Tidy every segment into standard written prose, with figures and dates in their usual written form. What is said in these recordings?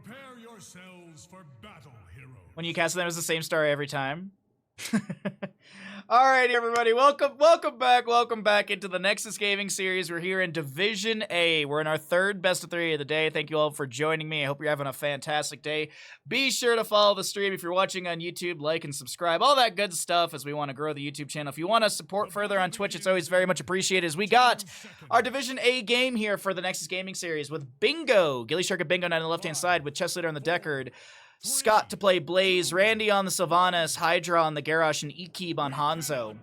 Prepare yourselves for battle, heroes. When you cast them, it was the same story every time. Alright, everybody, welcome back into the Nexus Gaming Series. We're here in Division A. We're in our third best of 3 of the day. Thank you all for joining me. I hope you're having a fantastic day. Be sure to follow the stream if you're watching on YouTube, like and subscribe, all that good stuff as we want to grow the YouTube channel. If you want to support further on Twitch, it's always very much appreciated. As we got our Division A game here for the Nexus Gaming Series with Bingo, gillyShark and Bingo Knight on the left-hand side with Chess Leader on the Deckard. Scott to play Blaze, Randy on the Sylvanas, Hydra on the Garrosh, and Ekib on Hanzo.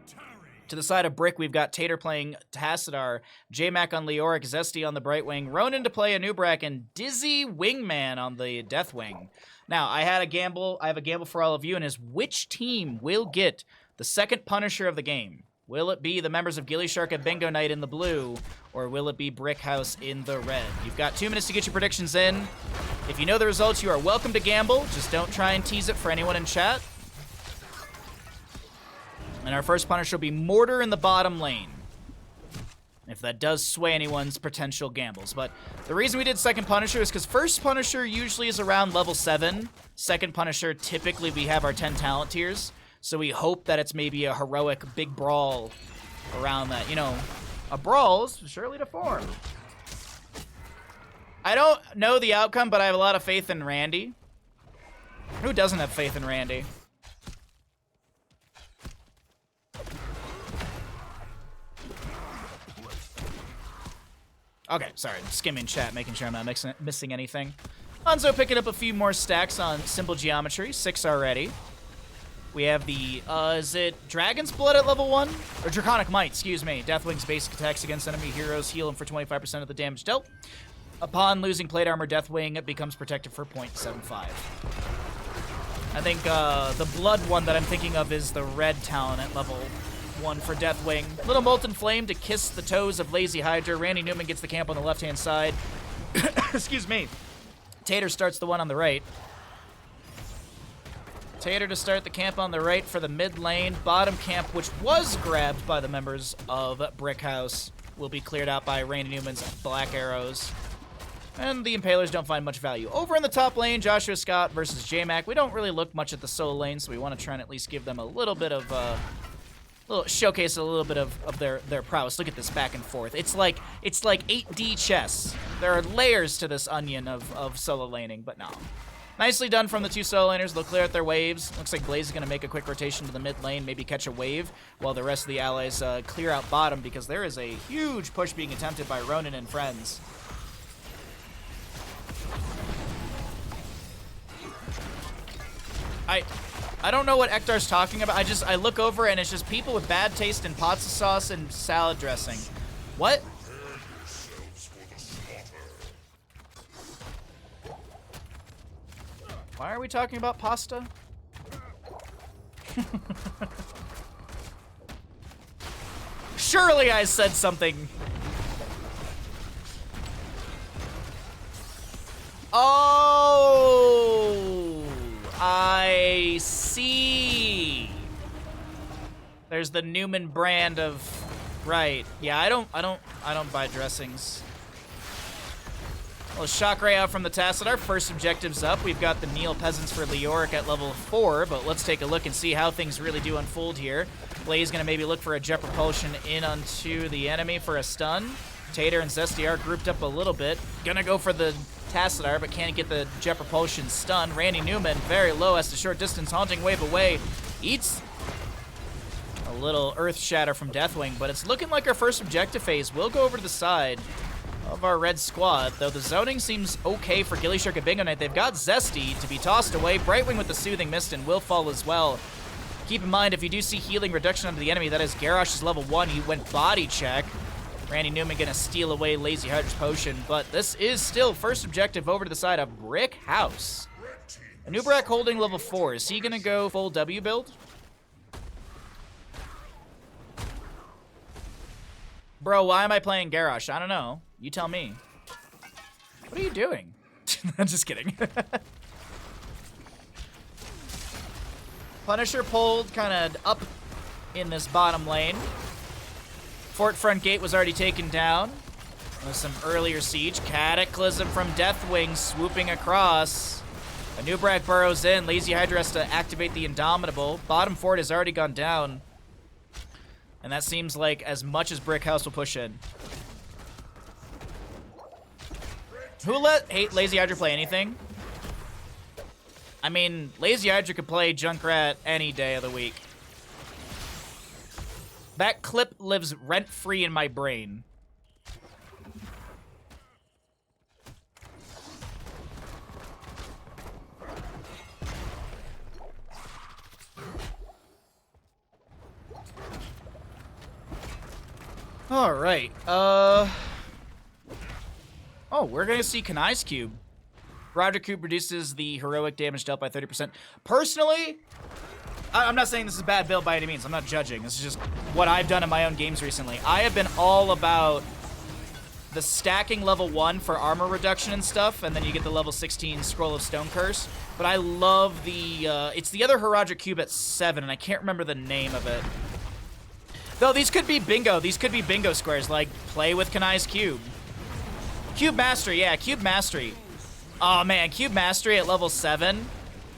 To the side of Brick, we've got Tater playing Tassadar, J-Mac on Leoric, Zesty on the Brightwing, Ronan to play Anubrak, and Dizzy Wingman on the Deathwing. Now, I have a gamble for all of you, and is which team will get the second Punisher of the game? Will it be the members of gillyShark and Bingo Knight in the blue, or will it be Brickhouse in the red? You've got 2 minutes to get your predictions in. If you know the results, you are welcome to gamble. Just don't try and tease it for anyone in chat. And our first Punisher will be Mortar in the bottom lane, if that does sway anyone's potential gambles. But the reason we did second Punisher is because first Punisher usually is around level 7. Second Punisher, typically we have our 10 talent tiers. So we hope that it's maybe a heroic big brawl around that. You know, a brawl is surely to form. I don't know the outcome, but I have a lot of faith in Randy. Who doesn't have faith in Randy? Okay, sorry, skimming chat, making sure I'm not missing anything. Hanzo picking up a few more stacks on Simple Geometry, 6 already. We have the, is it Dragon's Blood at level 1? Or Draconic Might, excuse me. Deathwing's basic attacks against enemy heroes heal him for 25% of the damage dealt. Upon losing plate armor, Deathwing becomes protected for 0.75. I think the Blood one that I'm thinking of is the red talent at level 1 for Deathwing. Little Molten Flame to kiss the toes of Lazy Hydra. Randy Newman gets the camp on the left-hand side. Excuse me. Tater starts the one on the right. Tater to start the camp on the right for the mid lane. Bottom camp, which was grabbed by the members of Brickhouse, will be cleared out by Randy Newman's Black Arrows. And the Impalers don't find much value. Over in the top lane, Joshua Scott versus J-Mac. We don't really look much at the solo lane, so we want to try and at least give them a little bit of, showcase a little bit of their prowess. Look at this back and forth. It's like 8D chess. There are layers to this onion of solo laning, but no. Nicely done from the 2 solo laners. They'll clear out their waves. Looks like Blaze is going to make a quick rotation to the mid lane, maybe catch a wave, while the rest of the allies clear out bottom, because there is a huge push being attempted by Ronan and friends. I don't know what Ektar's talking about. I look over and it's just people with bad taste in pasta sauce and salad dressing. What? Why are we talking about pasta? Surely I said something. Oh, I see. There's the Newman brand of, right? Yeah, I don't buy dressings. Well, shock ray out from the Tassadar. First objective's up. We've got the Neil Peasants for Leoric at level 4, but let's take a look and see how things really do unfold here. Blaze gonna maybe look for a jet propulsion in onto the enemy for a stun. Tater and Zesty are grouped up a little bit. Gonna go for the Tassadar, but can't get the jet propulsion stun. Randy Newman, very low as to short distance, haunting wave away. Eats a little earth shatter from Deathwing, but it's looking like our first objective phase will go over to the side of our red squad, though the zoning seems okay for gillyShark and Bingo Knight. They've got Zesty to be tossed away. Brightwing with the Soothing Mist and will fall as well. Keep in mind, if you do see healing reduction onto the enemy, that is Garrosh is level 1. He went body check. Randy Newman gonna steal away Lazy Hydra's potion, but this is still first objective over to the side of Brickhouse. Anubrak holding level 4. Is he gonna go full W build? Bro, why am I playing Garrosh? I don't know. You tell me. What are you doing? I'm just kidding. Punisher pulled kind of up in this bottom lane. Fort front gate was already taken down. With some earlier siege. Cataclysm from Deathwing swooping across. Anubrak burrows in. Lazy Hydra has to activate the Indomitable. Bottom fort has already gone down. And that seems like as much as Brickhouse will push in. Who let Lazy Hydra play anything? I mean, Lazy Hydra could play Junkrat any day of the week. That clip lives rent-free in my brain. All right. Oh, we're gonna see Kanai's Cube. Roger Cube reduces the heroic damage dealt by 30%. Personally, I'm not saying this is a bad build by any means. I'm not judging. This is just what I've done in my own games recently. I have been all about the stacking level 1 for armor reduction and stuff, and then you get the level 16 Scroll of Stone Curse. But I love the, it's the other Haraja Cube at 7, and I can't remember the name of it. Though these could be bingo. These could be bingo squares, like play with Kanai's Cube. Cube Mastery, yeah, Cube Mastery. Oh man, Cube Mastery at level 7.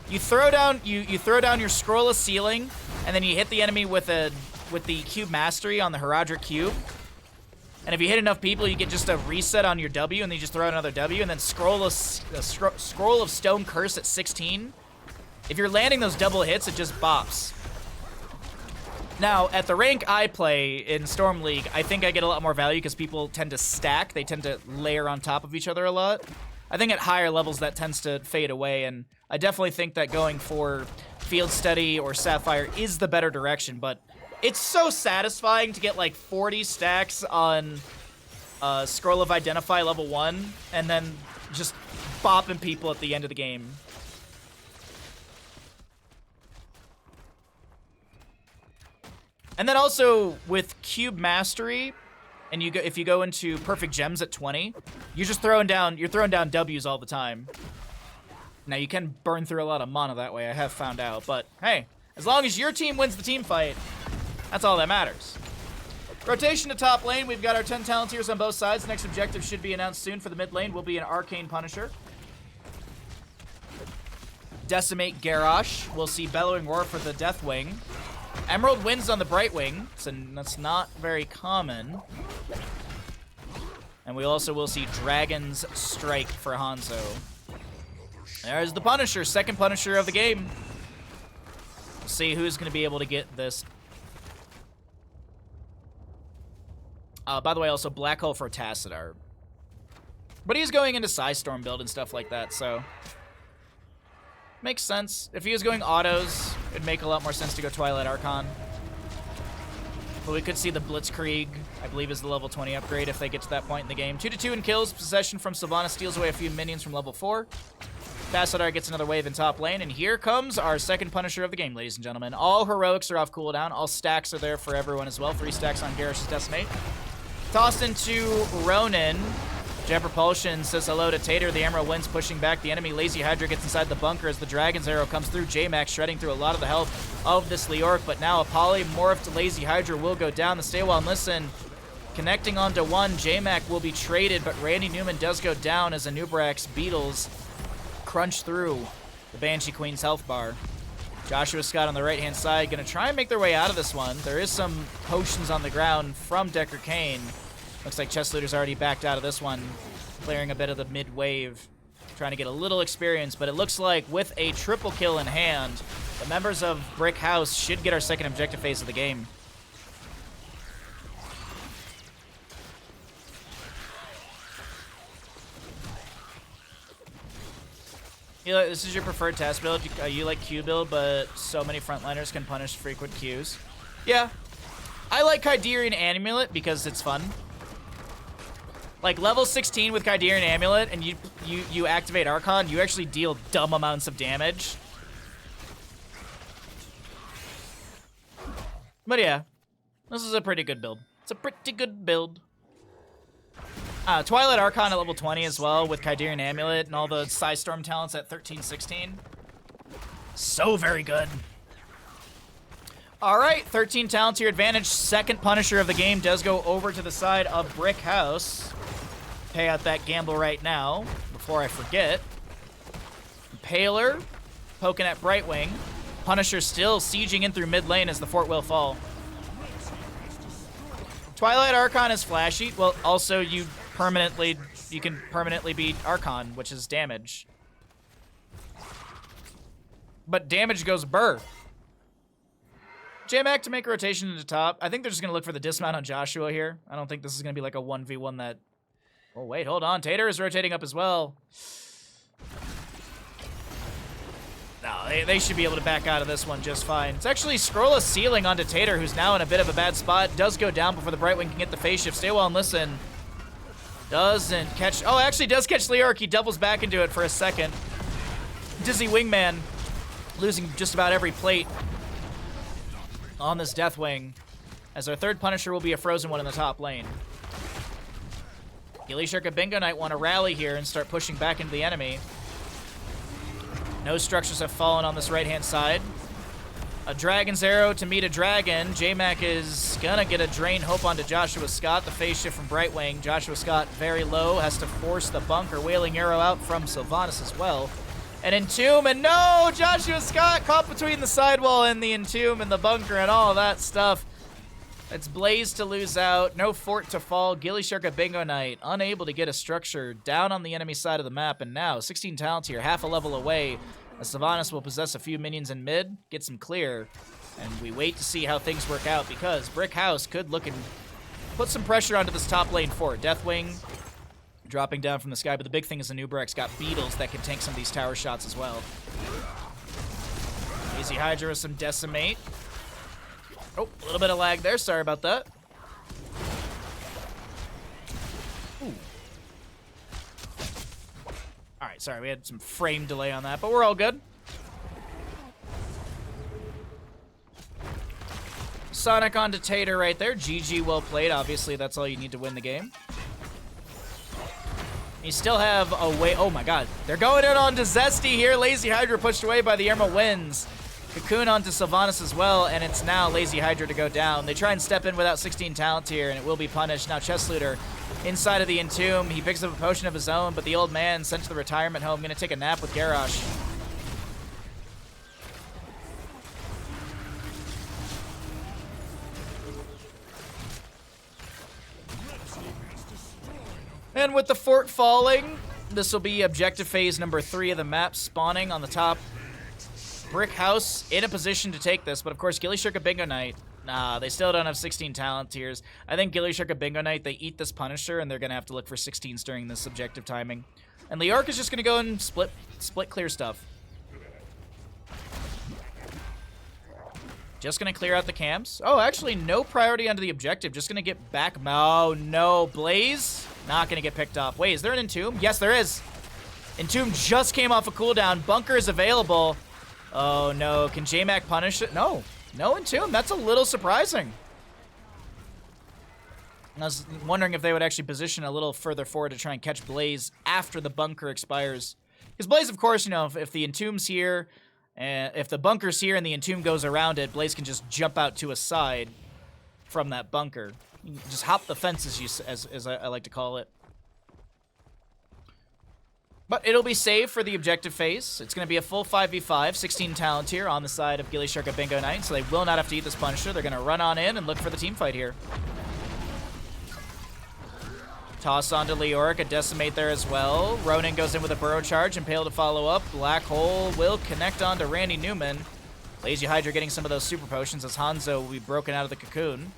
You throw down you throw down your Scroll of Sealing, and then you hit the enemy with the Cube Mastery on the Haradric Cube. And if you hit enough people, you get just a reset on your W, and then you just throw out another W, and then Scroll of Stone Curse at 16. If you're landing those double hits, it just bops. Now, at the rank I play in Storm League, I think I get a lot more value because people tend to stack. They tend to layer on top of each other a lot. I think at higher levels that tends to fade away, and I definitely think that going for Field Study or Sapphire is the better direction, but it's so satisfying to get like 40 stacks on Scroll of Identify level 1 and then just bopping people at the end of the game. And then also with Cube Mastery, and if you go into Perfect Gems at 20, you're throwing down W's all the time. Now you can burn through a lot of mana that way, I have found out, but hey, as long as your team wins the team fight, that's all that matters. Rotation to top lane, we've got our 10 Talontiers on both sides. The next objective should be announced soon. For the mid lane will be an Arcane Punisher. Decimate Garrosh. We'll see Bellowing Roar for the Deathwing. Emerald Winds on the Brightwing, so that's not very common. And we also will see Dragon's Strike for Hanzo. There's the Punisher, second Punisher of the game. We'll see who's going to be able to get this. By the way, also Black Hole for Tassadar. But he's going into Psystorm build and stuff like that, so makes sense. If he was going autos, it'd make a lot more sense to go Twilight Archon. But we could see the Blitzkrieg, I believe is the level 20 upgrade if they get to that point in the game. 2-2 in kills. Possession from Sylvanas steals away a few minions from level 4. Tassadar gets another wave in top lane, and here comes our second Punisher of the game, ladies and gentlemen. All heroics are off cooldown. All stacks are there for everyone as well. 3 stacks on Garrosh's Decimate. Tossed into Ronin. Jet Propulsion says hello to Tater. The Emerald Winds pushing back the enemy. Lazy Hydra gets inside the bunker as the Dragon's Arrow comes through. J-Max shredding through a lot of the health of this Leoric, but now a polymorphed Lazy Hydra will go down. The Stay Well and Listen connecting onto one. J-Mac will be traded, but Randy Newman does go down as Anubrax Beetles crunch through the Banshee Queen's health bar. Joshua Scott on the right-hand side going to try and make their way out of this one. There is some potions on the ground from Decker Kane. Looks like Chess Looter's already backed out of this one, clearing a bit of the mid-wave, trying to get a little experience, but it looks like with a triple kill in hand, the members of Brickhouse should get our second objective phase of the game. This is your preferred task build. You like Q build, but so many frontliners can punish frequent Qs. Yeah. I like Kydirian Amulet because it's fun. Like level 16 with Kydirian Amulet and you activate Archon, you actually deal dumb amounts of damage. But yeah, this is a pretty good build. It's a pretty good build. Twilight Archon at level 20 as well with Kydirian Amulet and all the Psystorm talents at 13, 16. So very good. All right, 13 talent to your advantage. Second Punisher of the game does go over to the side of Brickhouse. pay out that gamble right now before I forget. Impaler poking at Brightwing. Punisher still sieging in through mid lane as the fort will fall. Twilight Archon is flashy. Well, also you can permanently beat Archon, which is damage. But damage goes burr. J-Mac to make a rotation into top. I think they're just going to look for the dismount on Joshua here. I don't think this is going to be like a 1v1 that... Oh, wait, hold on. Tater is rotating up as well. No, they should be able to back out of this one just fine. It's actually Scrolla sealing onto Tater, who's now in a bit of a bad spot. Does go down before the Brightwing can get the phase shift. Stay well and listen. Doesn't catch... Oh, actually does catch Leoric. He doubles back into it for a second. Dizzy Wingman losing just about every plate on this Deathwing, as our third Punisher will be a frozen one in the top lane. gillyShark and Bingo Knight want to rally here and start pushing back into the enemy. No structures have fallen on this right-hand side. A Dragon's Arrow to meet a Dragon. J-Mac is gonna get a Drain Hope onto Joshua Scott. The phase shift from Brightwing. Joshua Scott very low, has to force the bunker. Wailing Arrow out from Sylvanas as well. And Entomb, and no! Joshua Scott caught between the sidewall and the Entomb and the bunker and all of that stuff. It's Blaze to lose out, no fort to fall. gillyShark and Bingo Knight unable to get a structure down on the enemy side of the map, and now 16 talents here, half a level away. As Sylvanas will possess a few minions in mid, gets them clear, and we wait to see how things work out because Brickhouse could look and put some pressure onto this top lane fort. Deathwing dropping down from the sky, but the big thing is the Nubrek's got beetles that can tank some of these tower shots as well. Easy Hydra with some Decimate. Oh, a little bit of lag there. Sorry about that. Ooh. All right, sorry. We had some frame delay on that, but we're all good. Sonic onto Tater right there. GG, well played. Obviously, that's all you need to win the game. You still have a way. Oh my god. They're going in onto Zesty here. Lazy Hydra pushed away by the Emerald Winds. Cocoon onto Sylvanas as well, and it's now Lazy Hydra to go down. They try and step in without 16 talents here, and it will be punished. Now Chest Looter inside of the Entomb. He picks up a potion of his own, but the old man sent to the retirement home, going to take a nap with Garrosh. And with the fort falling, this will be objective phase number 3 of the map, spawning on the top. Brickhouse in a position to take this, but of course gillyShark and Bingo Knight, nah, they still don't have 16 talent tiers. I think gillyShark and Bingo Knight, they eat this Punisher, and they're going to have to look for 16s during this objective timing. And Leoric is just going to go and split clear stuff. Just going to clear out the camps. Oh, actually, no priority onto the objective. Just going to get back. Oh, no. Blaze? Not going to get picked up. Wait, is there an Entomb? Yes, there is. Entomb just came off a cooldown. Bunker is available. Oh, no. Can J-Mac punish it? No. No Entomb. That's a little surprising. I was wondering if they would actually position a little further forward to try and catch Blaze after the bunker expires. Because Blaze, of course, you know, if the Entomb's here, if the bunker's here and the Entomb goes around it, Blaze can just jump out to a side from that bunker. You can just hop the fence, as I like to call it. But it'll be safe for the objective phase. It's going to be a full 5v5, 16 talent here on the side of gillyShark and Bingo Knight, so they will not have to eat this Punisher. They're going to run on in and look for the team fight here. Toss onto Leoric, a Decimate there as well. Ronin goes in with a Burrow Charge, Impale to follow up. Black Hole will connect onto Randy Newman. Lazy Hydra getting some of those super potions as Hanzo will be broken out of the cocoon.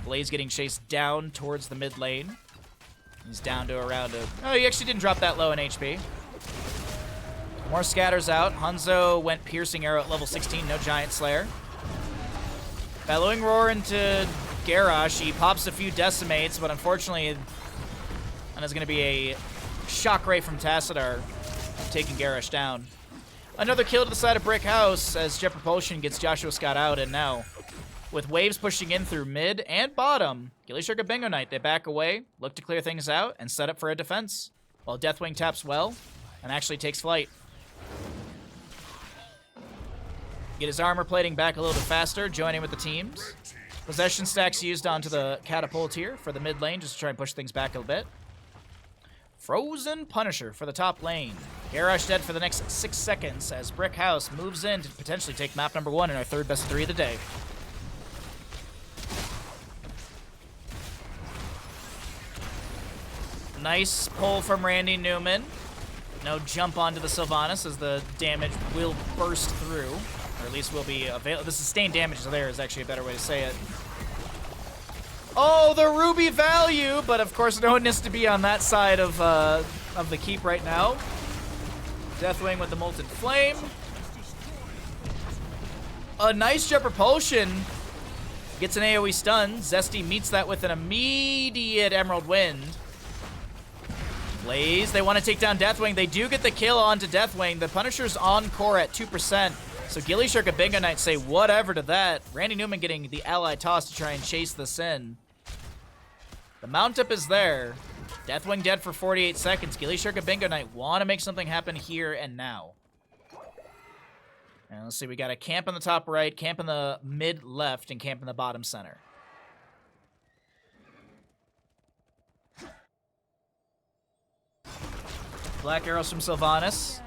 Blaze getting chased down towards the mid lane. He's down to around a... Oh, he actually didn't drop that low in HP. More scatters out. Hanzo went Piercing Arrow at level 16, no Giant Slayer. Bellowing Roar into Garrosh. He pops a few Decimates, but unfortunately, and it's going to be a Shock Ray from Tassadar taking Garrosh down. Another kill to the side of Brickhouse as Jet Propulsion gets Joshua Scott out, and now, with waves pushing in through mid and bottom, gillyShark and Bingo Knight, they back away, look to clear things out, and set up for a defense, while Deathwing taps well and actually takes flight. Get his armor plating back a little bit faster, joining with the teams. Possession stacks used onto the catapult here for the mid lane, just to try and push things back a bit. Frozen Punisher for the top lane. Garrosh dead for the next 6 seconds as Brickhouse moves in to potentially take map number 1 in our third best of 3 of the day. Nice pull from Randy Newman. No jump onto the Sylvanas as the damage will burst through. Or at least will be available. The sustained damage there is actually a better way to say it. Oh, the Ruby value! But of course, no one needs to be on that side of the keep right now. Deathwing with the Molten Flame. A nice Jet Propulsion. Gets an AoE stun. Zesty meets that with an immediate Emerald Wind. Blaze, they want to take down Deathwing. They do get the kill onto Deathwing. The Punisher's on core at 2%. So gillyShark and Bingo Knight say whatever to that. Randy Newman getting the ally toss to try and chase this in. The mount up is there. Deathwing dead for 48 seconds. gillyShark and Bingo Knight want to make something happen here and now. And let's see, we got a camp in the top right, camp in the mid left, and camp in the bottom center. Black arrows from Sylvanas.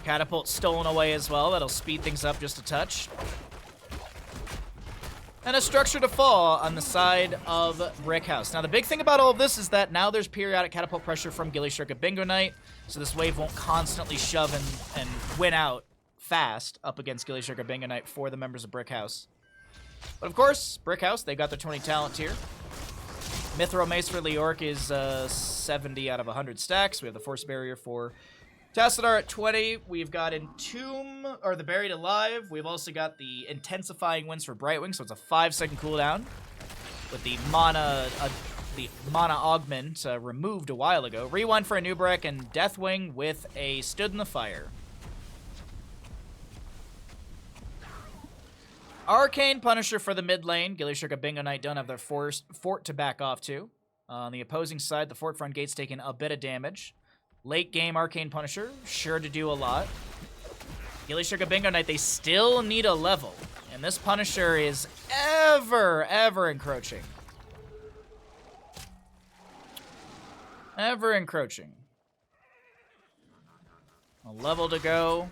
Catapult stolen away as well. That'll speed things up just a touch. And a structure to fall on the side of Brickhouse. Now, the big thing about all of this is that now there's periodic catapult pressure from gillyShark and Bingo Knight, so this wave won't constantly shove and win out fast up against gillyShark and Bingo Knight for the members of Brickhouse. But of course, Brickhouse, they've got their 20 talent tier. Mithril Mace for Leorc is 70 out of 100 stacks. We have the Force Barrier for Tassadar at 20. We've got Entomb, or the Buried Alive. We've also got the Intensifying Winds for Brightwing, so it's a 5-second cooldown. With the mana augment removed a while ago. Rewind for a Nubrek, and Deathwing with a Stood in the Fire. Arcane Punisher for the mid lane. gillyShark and Bingo Knight don't have their fort to back off to. On the opposing side, the fort front gate's taking a bit of damage. Late game Arcane Punisher, sure to do a lot. gillyShark and Bingo Knight, they still need a level. And this Punisher is ever encroaching. Ever encroaching. A level to go.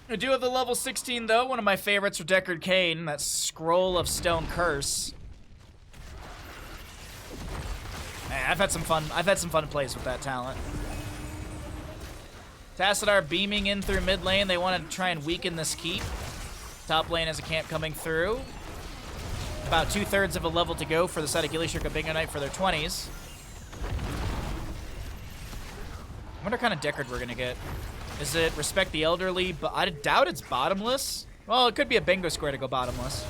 I do have the level 16 though, one of my favorites for Deckard Cain, that Scroll of Stone Curse. Man, I've had some fun plays with that talent. Tassadar beaming in through mid lane. They want to try and weaken this keep. Top lane has a camp coming through. About 2/3 of a level to go for the side of gillyShark and Bingo Knight for their 20s. I wonder what kind of Deckard we're gonna get. Is it Respect the Elderly? But I doubt it's Bottomless. Well, it could be a bingo square to go Bottomless.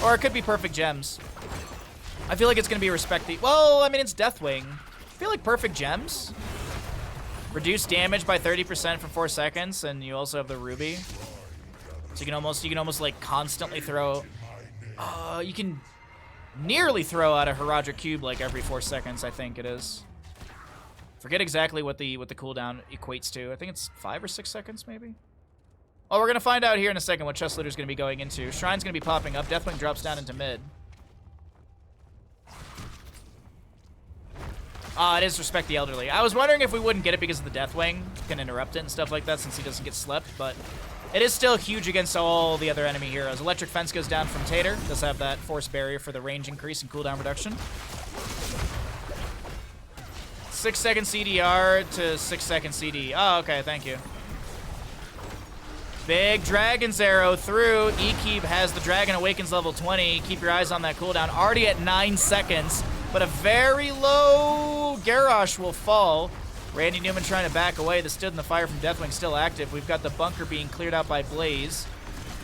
Or it could be Perfect Gems. I feel like it's going to be Respect the... Well, I mean, it's Deathwing. I feel like Perfect Gems. Reduce damage by 30% for 4 seconds, and you also have the Ruby. So you can almost like constantly throw... you can nearly throw out a Herodric Cube like every 4 seconds, I think it is. Forget exactly what the cooldown equates to. I think it's 5 or 6 seconds, maybe? Well, we're going to find out here in a second what Chest Looter's going to be going into. Shrine's going to be popping up. Deathwing drops down into mid. It is Respect the Elderly. I was wondering if we wouldn't get it because of the Deathwing. Can interrupt it and stuff like that since he doesn't get slept, but it is still huge against all the other enemy heroes. Electric Fence goes down from Tater. Does have that Force Barrier for the range increase and cooldown reduction. 6-second CDR to 6-second CD. Oh, okay, thank you. Big Dragon's Arrow through. Ekeep has the Dragon Awakens level 20. Keep your eyes on that cooldown. Already at 9 seconds, but a very low Garrosh will fall. Randy Newman trying to back away. The Stood in the Fire from Deathwing still active. We've got the bunker being cleared out by Blaze.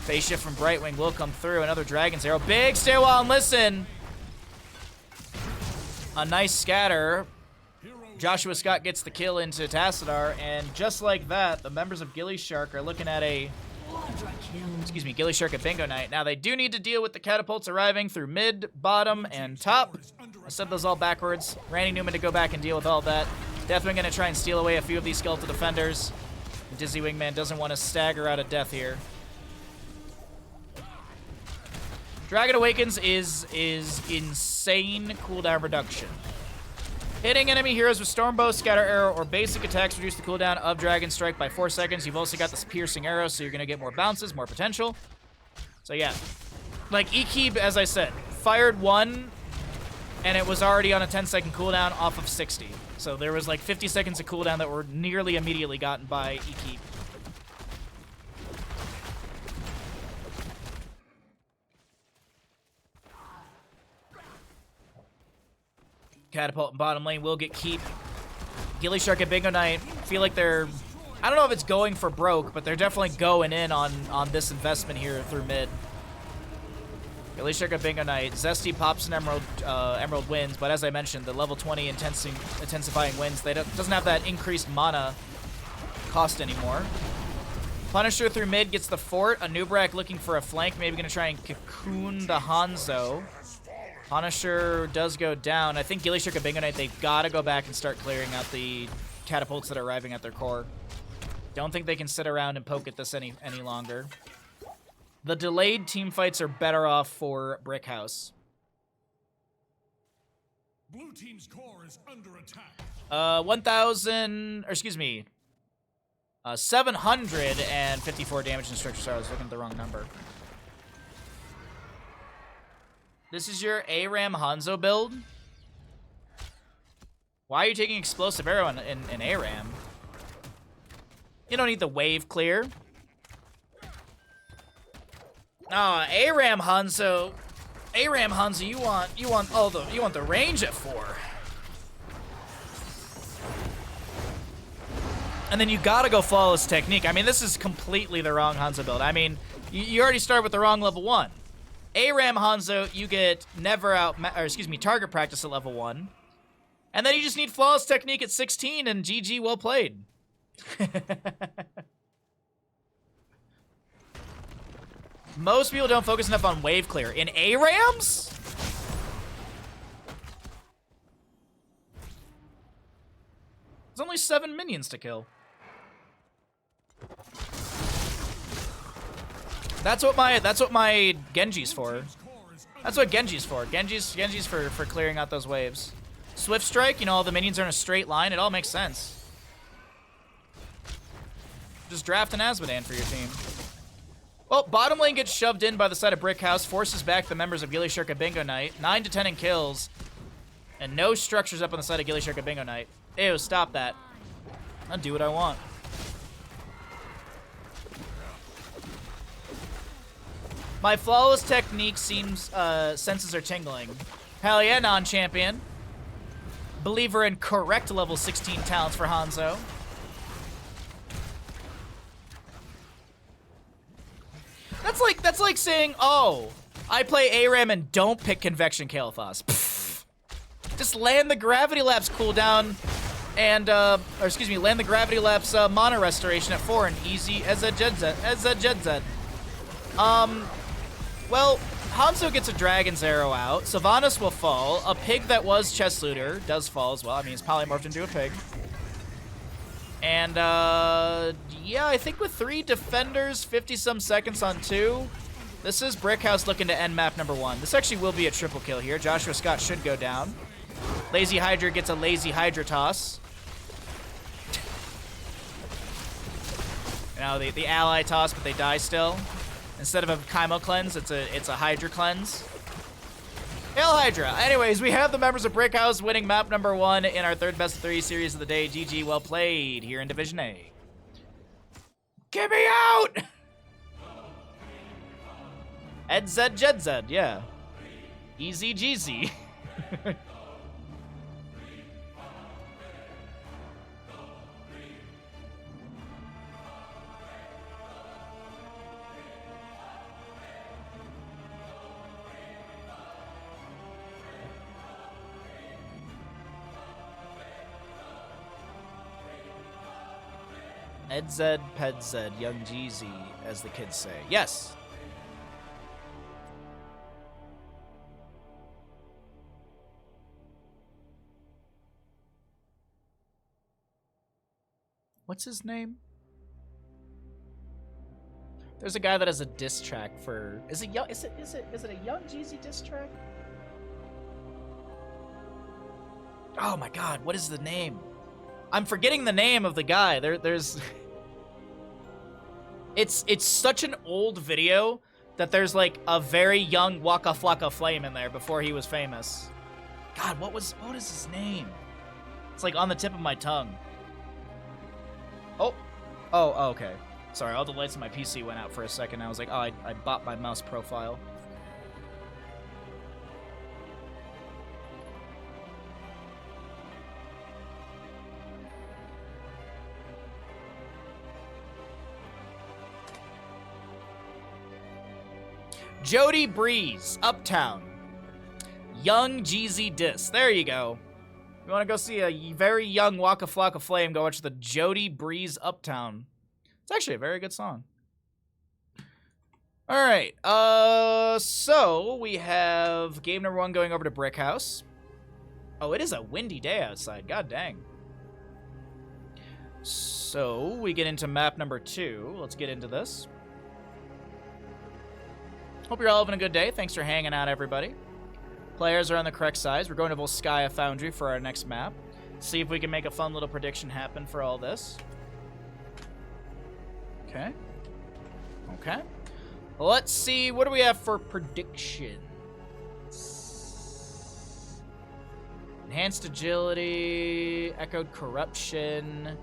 Phase shift from Brightwing will come through. Another Dragon's Arrow. Big stay while and listen. A nice scatter. Joshua Scott gets the kill into Tassadar, and just like that, the members of gillyShark are looking at a... Excuse me, gillyShark and Bingo Knight. Now, they do need to deal with the catapults arriving through mid, bottom, and top. I said those all backwards. Randy Newman to go back and deal with all that. Deathwing going to try and steal away a few of these skeletal defenders. Dizzy Wingman doesn't want to stagger out of death here. Dragon Awakens is insane cooldown reduction. Hitting enemy heroes with Stormbow, Scatter Arrow, or basic attacks reduce the cooldown of Dragon Strike by 4 seconds. You've also got this Piercing Arrow, so you're going to get more bounces, more potential. So yeah. Like, Ikib, as I said, fired 1, and it was already on a 10-second cooldown off of 60. So there was like 50 seconds of cooldown that were nearly immediately gotten by Ikib. Catapult in bottom lane will get keep. gillyShark and Bingo Knight feel like they're, I don't know if it's going for broke, but they're definitely going in on this investment here through mid. gillyShark and Bingo Knight. Zesty pops an Emerald wins, but as I mentioned, the level 20 intensifying wins, doesn't have that increased mana cost anymore. Punisher through mid gets the fort. Anubrak looking for a flank, maybe gonna try and cocoon the Hanzo. Punisher does go down. I think gillyShark and Bingo Knight, they've got to go back and start clearing out the catapults that are arriving at their core. Don't think they can sit around and poke at this any longer. The delayed team fights are better off for Brickhouse. Blue team's core is under attack. 754 damage in structure. Sorry, I was looking at the wrong number. This is your ARAM Hanzo build? Why are you taking Explosive Arrow in ARAM? You don't need the wave clear. ARAM Hanzo. ARAM Hanzo, you want the range at 4. And then you gotta go Flawless Technique. I mean, this is completely the wrong Hanzo build. I mean, you already start with the wrong level 1. ARAM Hanzo, you get target practice at level 1. And then you just need Flawless Technique at 16 and GG, well played. Most people don't focus enough on wave clear. In ARAMs? There's only 7 minions to kill. That's what my Genji's for. That's what Genji's for. Genji's for clearing out those waves. Swift Strike, you know, all the minions are in a straight line. It all makes sense. Just draft an Azmodan for your team. Well, bottom lane gets shoved in by the side of Brickhouse, forces back the members of gillyShark and Bingo Knight. 9 to 10 in kills. And no structures up on the side of gillyShark and Bingo Knight. Ew, stop that. I'll do what I want. My Flawless Technique seems, senses are tingling. Hell yeah, non-champion. Believer in correct level 16 talents for Hanzo. That's like saying, oh, I play ARAM and don't pick Convection Kael'thas. Pfft. Just land the Gravity Lapse cooldown and, land the Gravity Lapse mana restoration at 4 and easy as a Jedzed. Well, Hanzo gets a Dragon's Arrow out. Sylvanas will fall. A pig that was Chest Looter does fall as well. I mean, he's polymorphed into a pig. And, yeah, I think with 3 defenders, 50-some seconds on 2, this is Brickhouse looking to end map number 1. This actually will be a triple kill here. Joshua Scott should go down. Lazy Hydra gets a Lazy Hydra toss. You know, the ally toss, but they die still. Instead of a Chymo cleanse, it's a Hydra cleanse. Hail Hydra! Anyways, we have the members of Brickhouse winning map number 1 in our third best of 3 series of the day. GG, well played here in Division A. Get me out! Edzed Jedzed, yeah. Easy Jeezy. Edzed, Pedzed, Young Jeezy, as the kids say. Yes. What's his name? There's a guy that has a diss track for... Is it young? Is it a Young Jeezy diss track? Oh my god, what is the name? I'm forgetting the name of the guy. There's... It's such an old video that there's like a very young Waka Flocka Flame in there before he was famous. God, what is his name? It's like on the tip of my tongue. Oh, okay. Sorry, all the lights on my PC went out for a second. I was like, oh, I bought my mouse profile. Jody Breeze, Uptown. Young Jeezy Diss. There you go. You want to go see a very young Waka Flocka Flame, go watch the Jody Breeze Uptown. It's actually a very good song. All right. So we have game number 1 going over to Brickhouse. Oh, it is a windy day outside. God dang. So we get into map number 2. Let's get into this. Hope you're all having a good day. Thanks for hanging out, everybody. Players are on the correct size. We're going to Volskaya Foundry for our next map. See if we can make a fun little prediction happen for all this. Okay. Okay. Let's see. What do we have for predictions? Enhanced agility. Echoed corruption.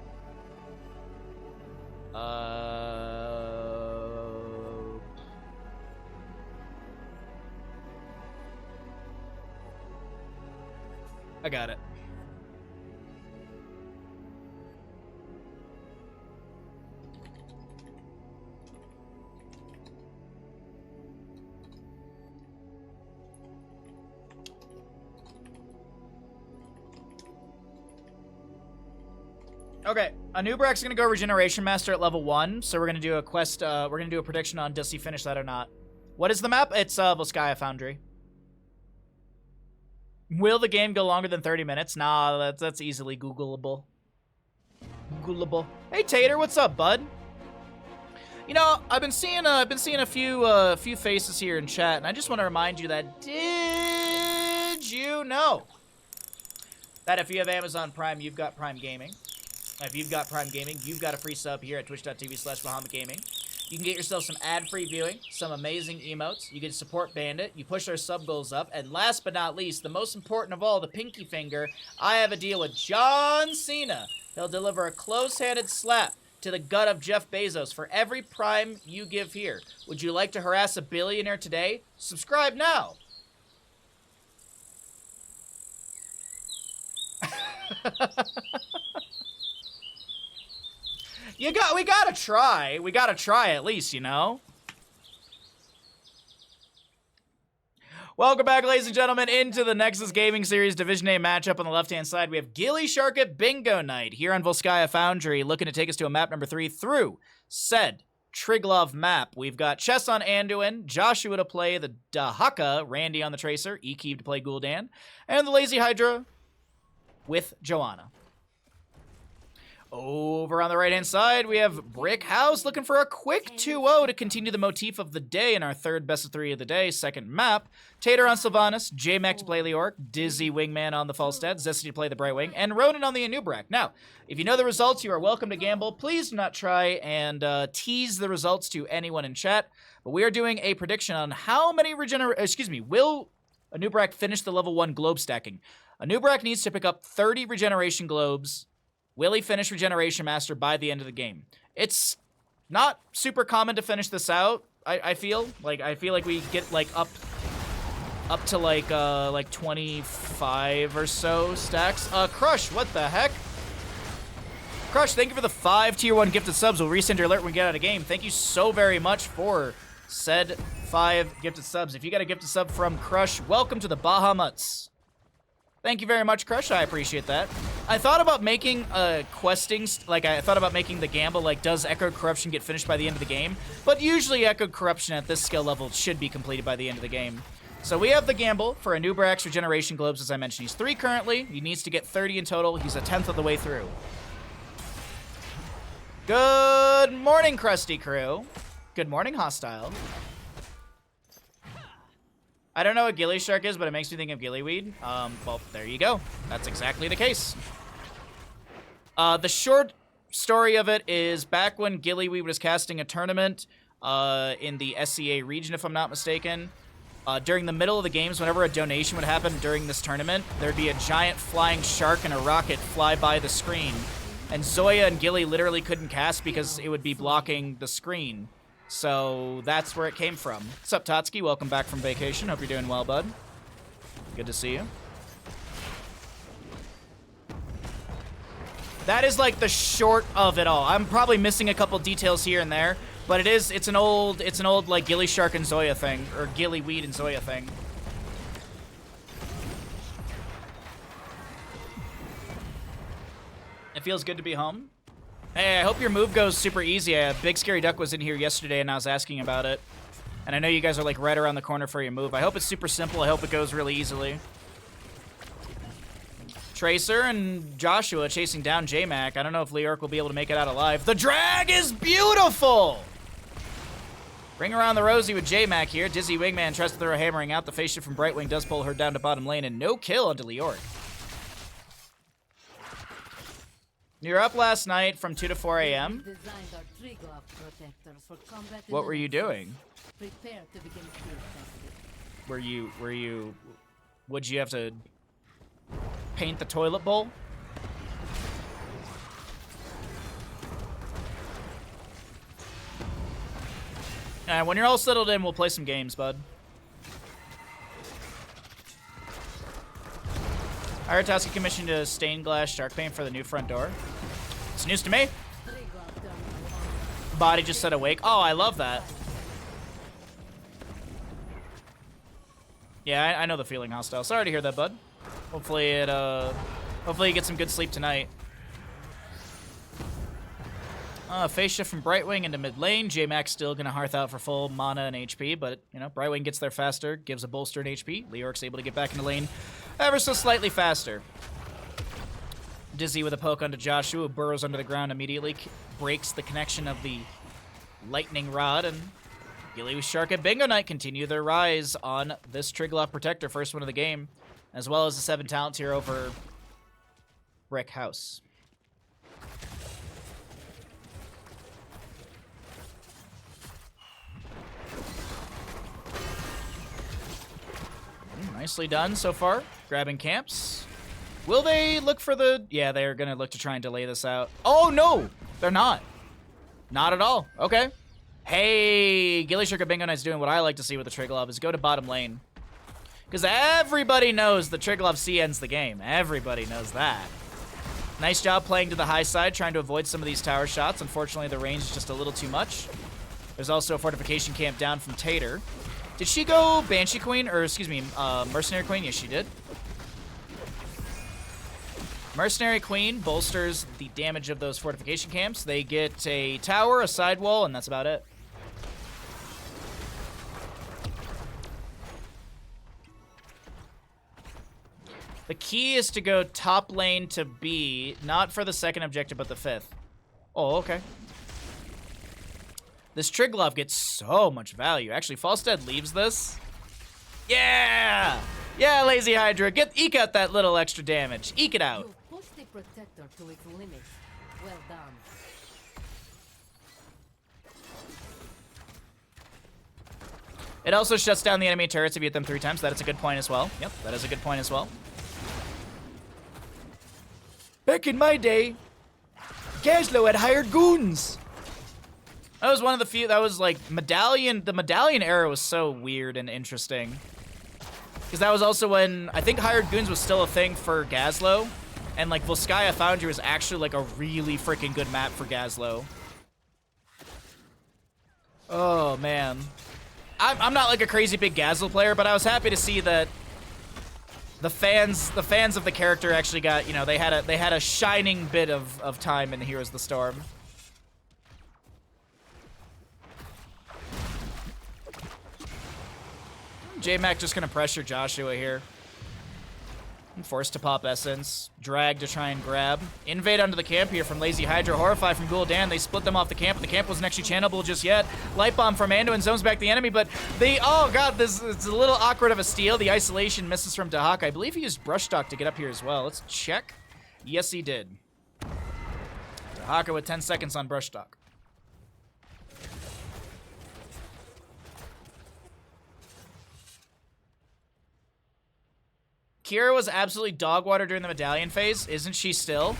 I got it. Okay, Anubrak's gonna go Regeneration Master at level 1, so we're gonna do a quest, we're gonna do a prediction on does he finish that or not. What is the map? It's Volskaya Foundry. Will the game go longer than 30 minutes? Nah, that's easily Googleable. Googleable. Hey Tater, what's up, bud? You know, I've been seeing a few faces here in chat, and I just want to remind you that did you know that if you have Amazon Prime, you've got Prime Gaming. If you've got Prime Gaming, you've got a free sub here at twitch.tv/Bahamut Gaming. You can get yourself some ad-free viewing, some amazing emotes. You can support Bandit. You push our sub goals up. And last but not least, the most important of all, the pinky finger, I have a deal with John Cena. He'll deliver a close-handed slap to the gut of Jeff Bezos for every Prime you give here. Would you like to harass a billionaire today? Subscribe now. We gotta try. We gotta try at least, you know? Welcome back, ladies and gentlemen, into the Nexus Gaming Series Division A matchup. On the left-hand side, we have gillyShark at Bingo Night here on Volskaya Foundry, looking to take us to a map number 3 through said Triglav map. We've got Chess on Anduin, Joshua to play the Dahaka, Randy on the Tracer, Ekeeb to play Gul'dan, and the Lazy Hydra with Joanna. Over on the right-hand side, we have Brickhouse looking for a quick 2-0 to continue the motif of the day in our third best of 3 of the day, second map. Tater on Sylvanas, J-Mac to play Leoric, Dizzy Wingman on the Falstad, Zesty to play the Brightwing, and Ronan on the Anubrak. Now, if you know the results, you are welcome to gamble. Please do not try and tease the results to anyone in chat. But we are doing a prediction on how many will Anubrak finish the level 1 globe stacking? Anubrak needs to pick up 30 regeneration globes. Will he finish Regeneration Master by the end of the game? It's not super common to finish this out, I feel. I feel like we get, like, up to, like 25 or so stacks. Crush, what the heck? Crush, thank you for the 5 Tier 1 gifted subs. We'll resend your alert when we get out of game. Thank you so very much for said 5 gifted subs. If you got a gifted sub from Crush, welcome to the Bahamuts. Thank you very much, Crush. I appreciate that. I thought about making questing, I thought about making the gamble, does Echoed Corruption get finished by the end of the game? But usually Echoed Corruption at this skill level should be completed by the end of the game. So we have the gamble for Anubrak's Regeneration Globes, as I mentioned. He's 3 currently. He needs to get 30 in total. He's a 10th of the way through. Good morning, Krusty Crew. Good morning, hostile. I don't know what gillyShark is, but it makes me think of gillyweed. Well, there you go. That's exactly the case. The short story of it is back when gillyweed was casting a tournament in the SCA region, if I'm not mistaken. During the middle of the games, whenever a donation would happen during this tournament, there'd be a giant flying shark and a rocket fly by the screen. And Zoya and Gilly literally couldn't cast because it would be blocking the screen. So that's where it came from. What's up, Totski? Welcome back from vacation. Hope you're doing well, bud. Good to see you. That is like the short of it all. I'm probably missing a couple details here and there, but it's an old like gillyShark and Zoya thing, or gillyweed and Zoya thing. It feels good to be home. Hey, I hope your move goes super easy. Big Scary Duck was in here yesterday and I was asking about it. And I know you guys are like right around the corner for your move. I hope it's super simple. I hope it goes really easily. Tracer and Joshua chasing down J-Mac. I don't know if Leork will be able to make it out alive. The drag is beautiful! Bring around the Rosie with J-Mac here. Dizzy Wingman tries to throw a hammering out. The face shift from Brightwing does pull her down to bottom lane, and no kill onto Leork. You're up last night from 2 to 4 a.m. What were you doing? Would you have to paint the toilet bowl? When you're all settled in, we'll play some games, bud. I heard Toski commissioned a stained glass shark paint for the new front door. It's news to me. Body just said awake. Oh, I love that. Yeah, I know the feeling, hostile. Sorry to hear that, bud. Hopefully you get some good sleep tonight. Face shift from Brightwing into mid lane. J-Mac's still gonna hearth out for full mana and HP, but you know, Brightwing gets there faster, gives a bolster in HP. Leork's able to get back into lane ever so slightly faster. Dizzy with a poke onto Joshua, who burrows under the ground immediately, breaks the connection of the lightning rod, and gillyShark and Bingo Knight continue their rise on this Triglav Protector, first one of the game, as well as the 7 talents here over Brickhouse. Nicely done so far. Grabbing camps. Will they look for the... Yeah, they're going to look to try and delay this out. Oh, no! They're not. Not at all. Okay. Hey, gillyShark and Bingo Knight's doing what I like to see with the Triglav, is go to bottom lane. Because everybody knows the Triglav C ends the game. Everybody knows that. Nice job playing to the high side, trying to avoid some of these tower shots. Unfortunately, the range is just a little too much. There's also a fortification camp down from Tater. Did she go Banshee Queen? Or, excuse me, Mercenary Queen? Yes, she did. Mercenary Queen bolsters the damage of those fortification camps. They get a tower, a sidewall, and that's about it. The key is to go top lane to B, not for the second objective, but the 5th. Oh, okay. This Triglav gets so much value. Actually, Falstead leaves this. Yeah! Yeah, Lazy Hydra. Eke out that little extra damage. Eke it out. You push the protector to its limits. Well done. It also shuts down the enemy turrets if you hit them 3 times. That is a good point as well. Yep, that is a good point as well. Back in my day, Gaslow had hired goons. That was one of the few, that was like the medallion era was so weird and interesting. Because that was also when, I think hired goons was still a thing for Gaslow. And like Volskaya Foundry was actually like a really freaking good map for Gaslow. Oh man. I'm not like a crazy big Gaslow player, but I was happy to see that the fans of the character actually got, you know, they had a shining bit of time in Heroes of the Storm. J-Mac just gonna pressure Joshua here. Forced to pop Essence. Drag to try and grab. Invade onto the camp here from Lazy Hydra. Horrify from Gul'dan. They split them off the camp, but the camp wasn't actually channelable just yet. Light Bomb from Ando and zones back the enemy, but they... Oh, God, this is a little awkward of a steal. The isolation misses from Dahaka. I believe he used Brush Stock to get up here as well. Let's check. Yes, he did. Dahaka with 10 seconds on Brush Stock. Kira was absolutely dog water during the medallion phase. Isn't she still?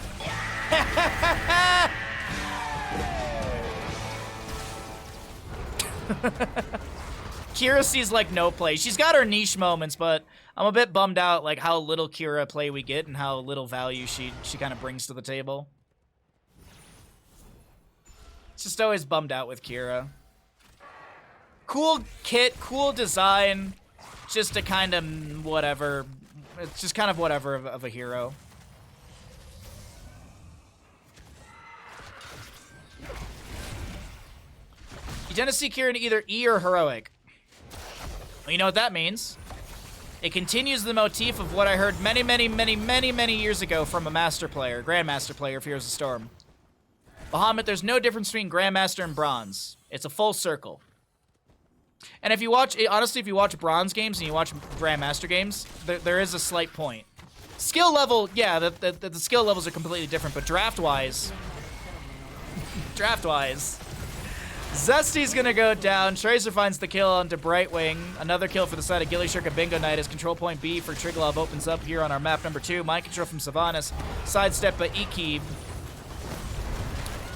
Kira sees like no play. She's got her niche moments, but I'm a bit bummed out like how little Kira play we get and how little value she kind of brings to the table. Just always bummed out with Kira. Cool kit, cool design, just a kind of whatever. It's just kind of whatever of a hero. You tend to see Kira in either E or Heroic. Well, you know what that means. It continues the motif of what I heard many years ago from a master player, Grandmaster player of Heroes of Storm. Bahamut, there's no difference between Grandmaster and Bronze. It's a full circle. And if you watch, honestly, if you watch Bronze games and you watch Grandmaster games, there is a slight point. Skill level, yeah, the skill levels are completely different, but draft-wise, Zesty's gonna go down. Tracer finds the kill onto Brightwing. Another kill for the side of gillyShark and Bingo Knight as control point B for Triglav opens up here on our map number 2. Mind control from Sylvanas. Sidestep by Iki.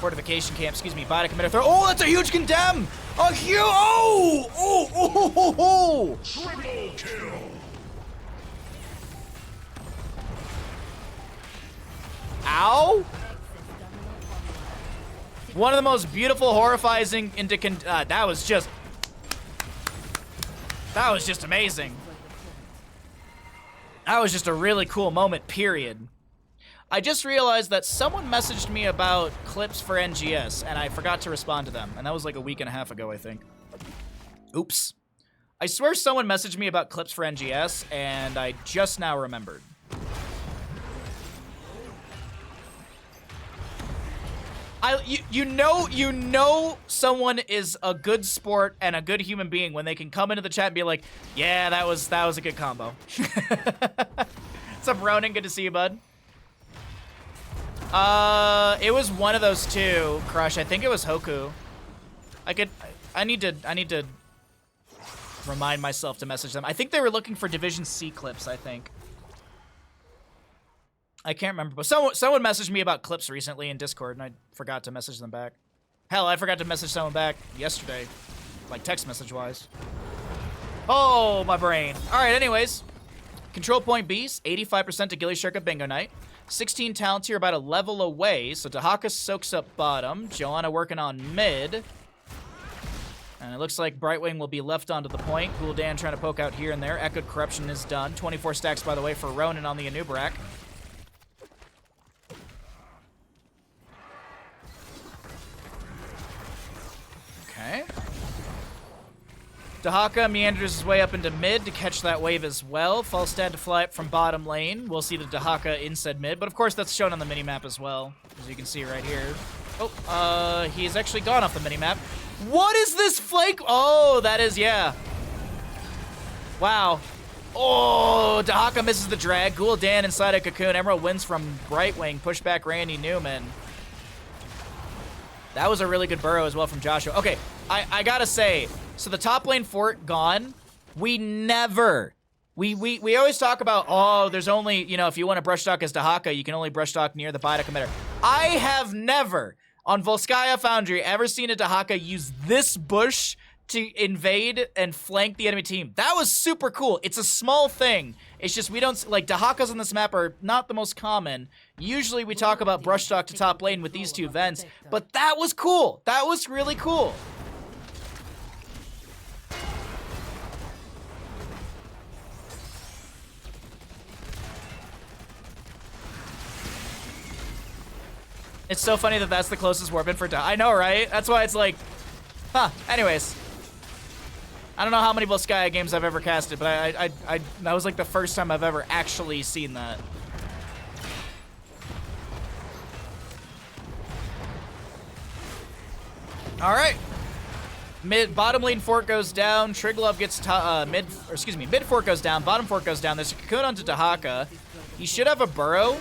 Fortification camp, excuse me, Bida committer throw. Oh, that's a huge condemn! A huge, oh! Triple kill. Ow! One of the most beautiful, horrifying into that was just amazing. That was just a really cool moment, period. I just realized that someone messaged me about clips for NGS, and I forgot to respond to them. And that was like a week and a half ago, I think. Oops. I swear someone messaged me about clips for NGS, and I just now remembered. You know someone is a good sport and a good human being when they can come into the chat and be like, yeah, that was a good combo. What's up, Ronan? Good to see you, bud. It was one of those two, Crush. I think it was Hoku. I need to remind myself to message them. I think they were looking for Division C clips, I think. I can't remember, but someone messaged me about clips recently in Discord, and I forgot to message them back. Hell, I forgot to message someone back yesterday, like text message-wise. Oh, my brain. All right, anyways. Control point Beast, 85% to gillyShark and Bingo Knight. 16 talents here, about a level away. So Dahaka soaks up bottom. Joanna working on mid. And it looks like Brightwing will be left onto the point. Gul'dan trying to poke out here and there. Echoed Corruption is done. 24 stacks, by the way, for Ronan on the Anubrak. Okay. Dahaka meanders his way up into mid to catch that wave as well. Falstad to fly up from bottom lane. We'll see the Dahaka inside mid, but of course that's shown on the minimap as well, as you can see right here. Oh, he's actually gone off the minimap. What is this flake? Oh, that is, yeah. Wow. Oh, Dahaka misses the drag. Gul'dan inside a cocoon. Emerald wins from Brightwing. Push back Randy Newman. That was a really good burrow as well from Joshua. Okay, I gotta say, so the top lane fort gone, we never, we always talk about, oh, there's only, you know, if you want to brush stock as Dahaka, you can only brush stock near the Bida committer. I have never, on Volskaya Foundry, ever seen a Dahaka use this bush to invade and flank the enemy team. That was super cool. It's a small thing. It's just we don't, like, Dahakas on this map are not the most common. Usually we talk about brush stock to top lane with these two events, but that was cool. That was really cool. It's so funny that that's the closest warp in for I know, right? That's why it's like, huh, anyways. I don't know how many Volskaya games I've ever casted, but that was like the first time I've ever actually seen that. All right. Bottom lane fork goes down. Triglav gets mid fork goes down. Bottom fork goes down. There's a cocoon onto Dahaka. He should have a burrow.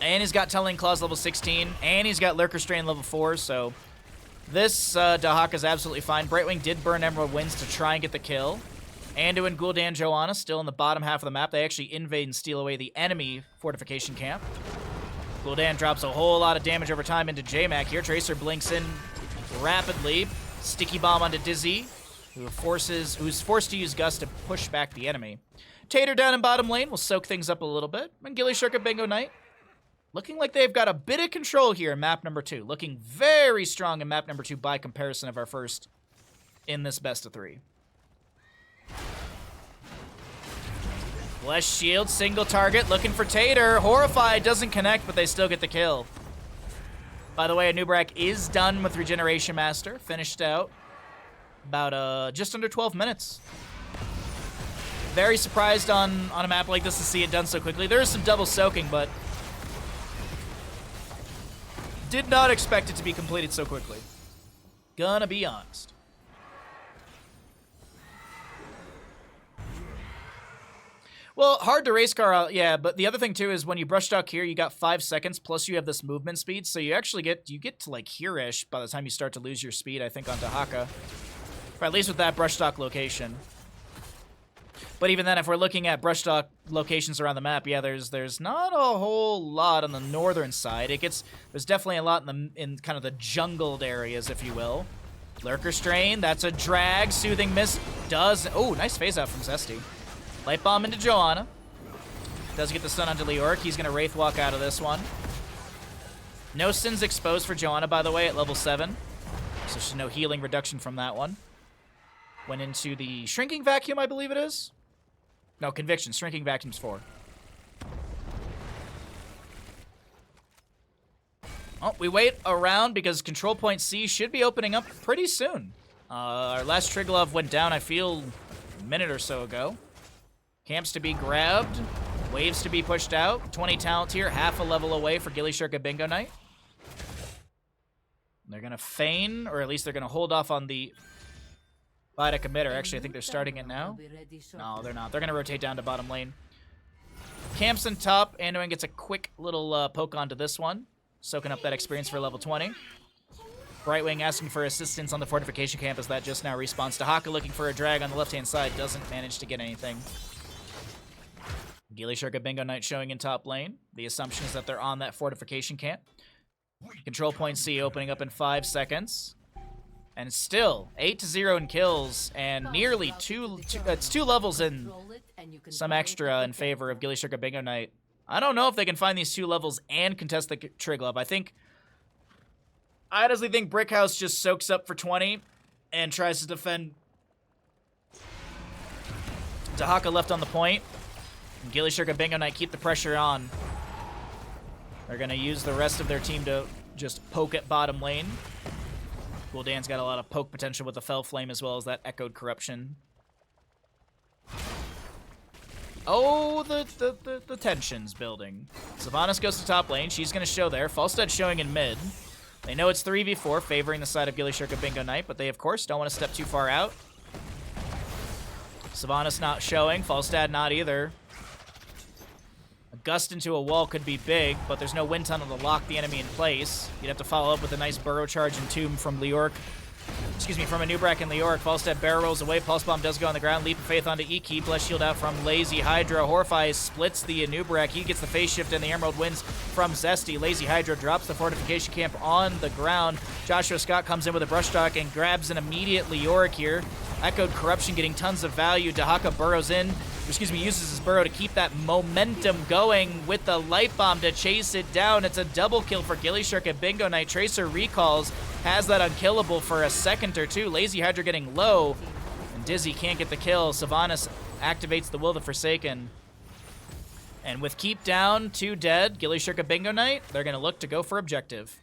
And he's got Telling Claws level 16. And he's got Lurker Strain level 4. So this Dahaka's absolutely fine. Brightwing did burn Emerald Winds to try and get the kill. Ando and Gul'dan Joanna still in the bottom half of the map. They actually invade and steal away the enemy fortification camp. Gul'dan drops a whole lot of damage over time into J-Mac here. Tracer blinks in rapidly. Sticky Bomb onto Dizzy, who's forced to use Gust to push back the enemy. Tater down in bottom lane will soak things up a little bit. And gillyShark and Bingo Knight looking like they've got a bit of control here in map number 2. Looking very strong in map number 2 by comparison of our first in this best of 3. Blessed Shield, single target, looking for Tater. Horrified, doesn't connect, but they still get the kill. By the way, Anub'arak is done with Regeneration Master. Finished out about just under 12 minutes. Very surprised on a map like this to see it done so quickly. There is some double soaking, but did not expect it to be completed so quickly. Gonna be honest. Well, hard to race car out, yeah, but the other thing too is when you brush stock here, you got 5 seconds, plus you have this movement speed, so you actually get to like here-ish by the time you start to lose your speed, I think, on Dahaka. Or at least with that brush stock location. But even then, if we're looking at brush stock locations around the map, yeah, there's not a whole lot on the northern side. There's definitely a lot in kind of the jungled areas, if you will. Lurker Strain, that's a drag. Soothing Mist does, oh, nice phase out from Zesty. Light Bomb into Joanna. Does get the stun onto Leoric. He's going to Wraith Walk out of this one. No Sins exposed for Joanna, by the way, at level 7. So there's no healing reduction from that one. Went into the Shrinking Vacuum, I believe it is. No, Conviction. Shrinking Vacuum's 4. Oh, we wait around because Control Point C should be opening up pretty soon. Our last Triglove went down, I feel, a minute or so ago. Camps to be grabbed. Waves to be pushed out. 20 talent here, half a level away for gillyShark and Bingo Knight. They're going to feign, or at least they're going to hold off on the Vita committer. Actually, I think they're starting it now. No, they're not. They're going to rotate down to bottom lane. Camps in top. Anduin gets a quick little poke onto this one. Soaking up that experience for level 20. Brightwing asking for assistance on the fortification camp as that just now respawns. Dahaka looking for a drag on the left-hand side. Doesn't manage to get anything. gillyShark and Bingo Knight showing in top lane. The assumption is that they're on that fortification camp. Control Point C opening up in 5 seconds. And still, 8-0 in kills, and nearly it's 2 levels in some extra in favor of gillyShark and Bingo Knight. I don't know if they can find these 2 levels and contest the Triglove. I honestly think Brickhouse just soaks up for 20 and tries to defend. Dahaka left on the point. And gillyShark and Bingo Knight keep the pressure on. They're going to use the rest of their team to just poke at bottom lane. Gul'dan's got a lot of poke potential with the Fell Flame as well as that Echoed Corruption. Oh, the tension's building. Sylvanas goes to top lane. She's going to show there. Falstad showing in mid. They know it's 3v4, favoring the side of gillyShark and Bingo Knight, but they, of course, don't want to step too far out. Sylvanas not showing. Falstad not either. A gust into a wall could be big, but there's no wind tunnel to lock the enemy in place. You'd have to follow up with a nice burrow charge and tomb from Leoric. Excuse me, from Anub'arak and Leoric. Falstad barrel rolls away. Pulse Bomb does go on the ground. Leap of Faith onto E-Key. Bless Shield out from Lazy Hydra. Horrify splits the Anub'arak. He gets the phase shift and the Emerald Winds from Zesty. Lazy Hydra drops the fortification camp on the ground. Joshua Scott comes in with a brush stock and grabs an immediate Leoric here. Echoed Corruption getting tons of value. Dahaka burrows in. Uses his burrow to keep that momentum going with the Light Bomb to chase it down. It's a double kill for gillyShark and Bingo Knight. Tracer recalls, has that unkillable for a second or two. Lazy Hydra getting low, and Dizzy can't get the kill. Sylvanas activates the Will of the Forsaken. And with Keep down, 2 dead, gillyShark and Bingo Knight, they're going to look to go for objective.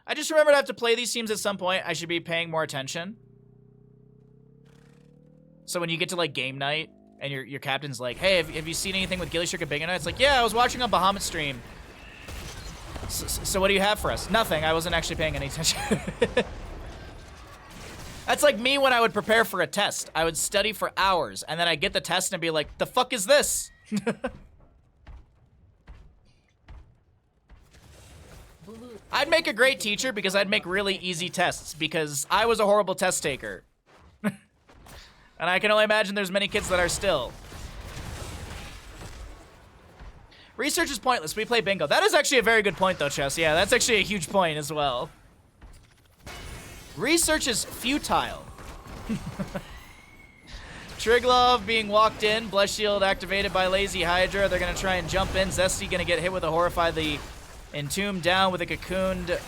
I just remembered I have to play these teams at some point. I should be paying more attention. So when you get to like game night and your captain's like, hey, have you seen anything with gillyShark and Big? It's like, yeah, I was watching a Bahamut stream. So what do you have for us? Nothing. I wasn't actually paying any attention. That's like me when I would prepare for a test. I would study for hours, and then I'd get the test and I'd be like, the fuck is this? I'd make a great teacher because I'd make really easy tests because I was a horrible test taker. And I can only imagine there's many kids that are still. Research is pointless. We play bingo. That is actually a very good point, though, Chess. Yeah, that's actually a huge point as well. Research is futile. Triglove being walked in. Bless Shield activated by Lazy Hydra. They're going to try and jump in. Zesty going to get hit with a Horrify. The Entomb down with a cocooned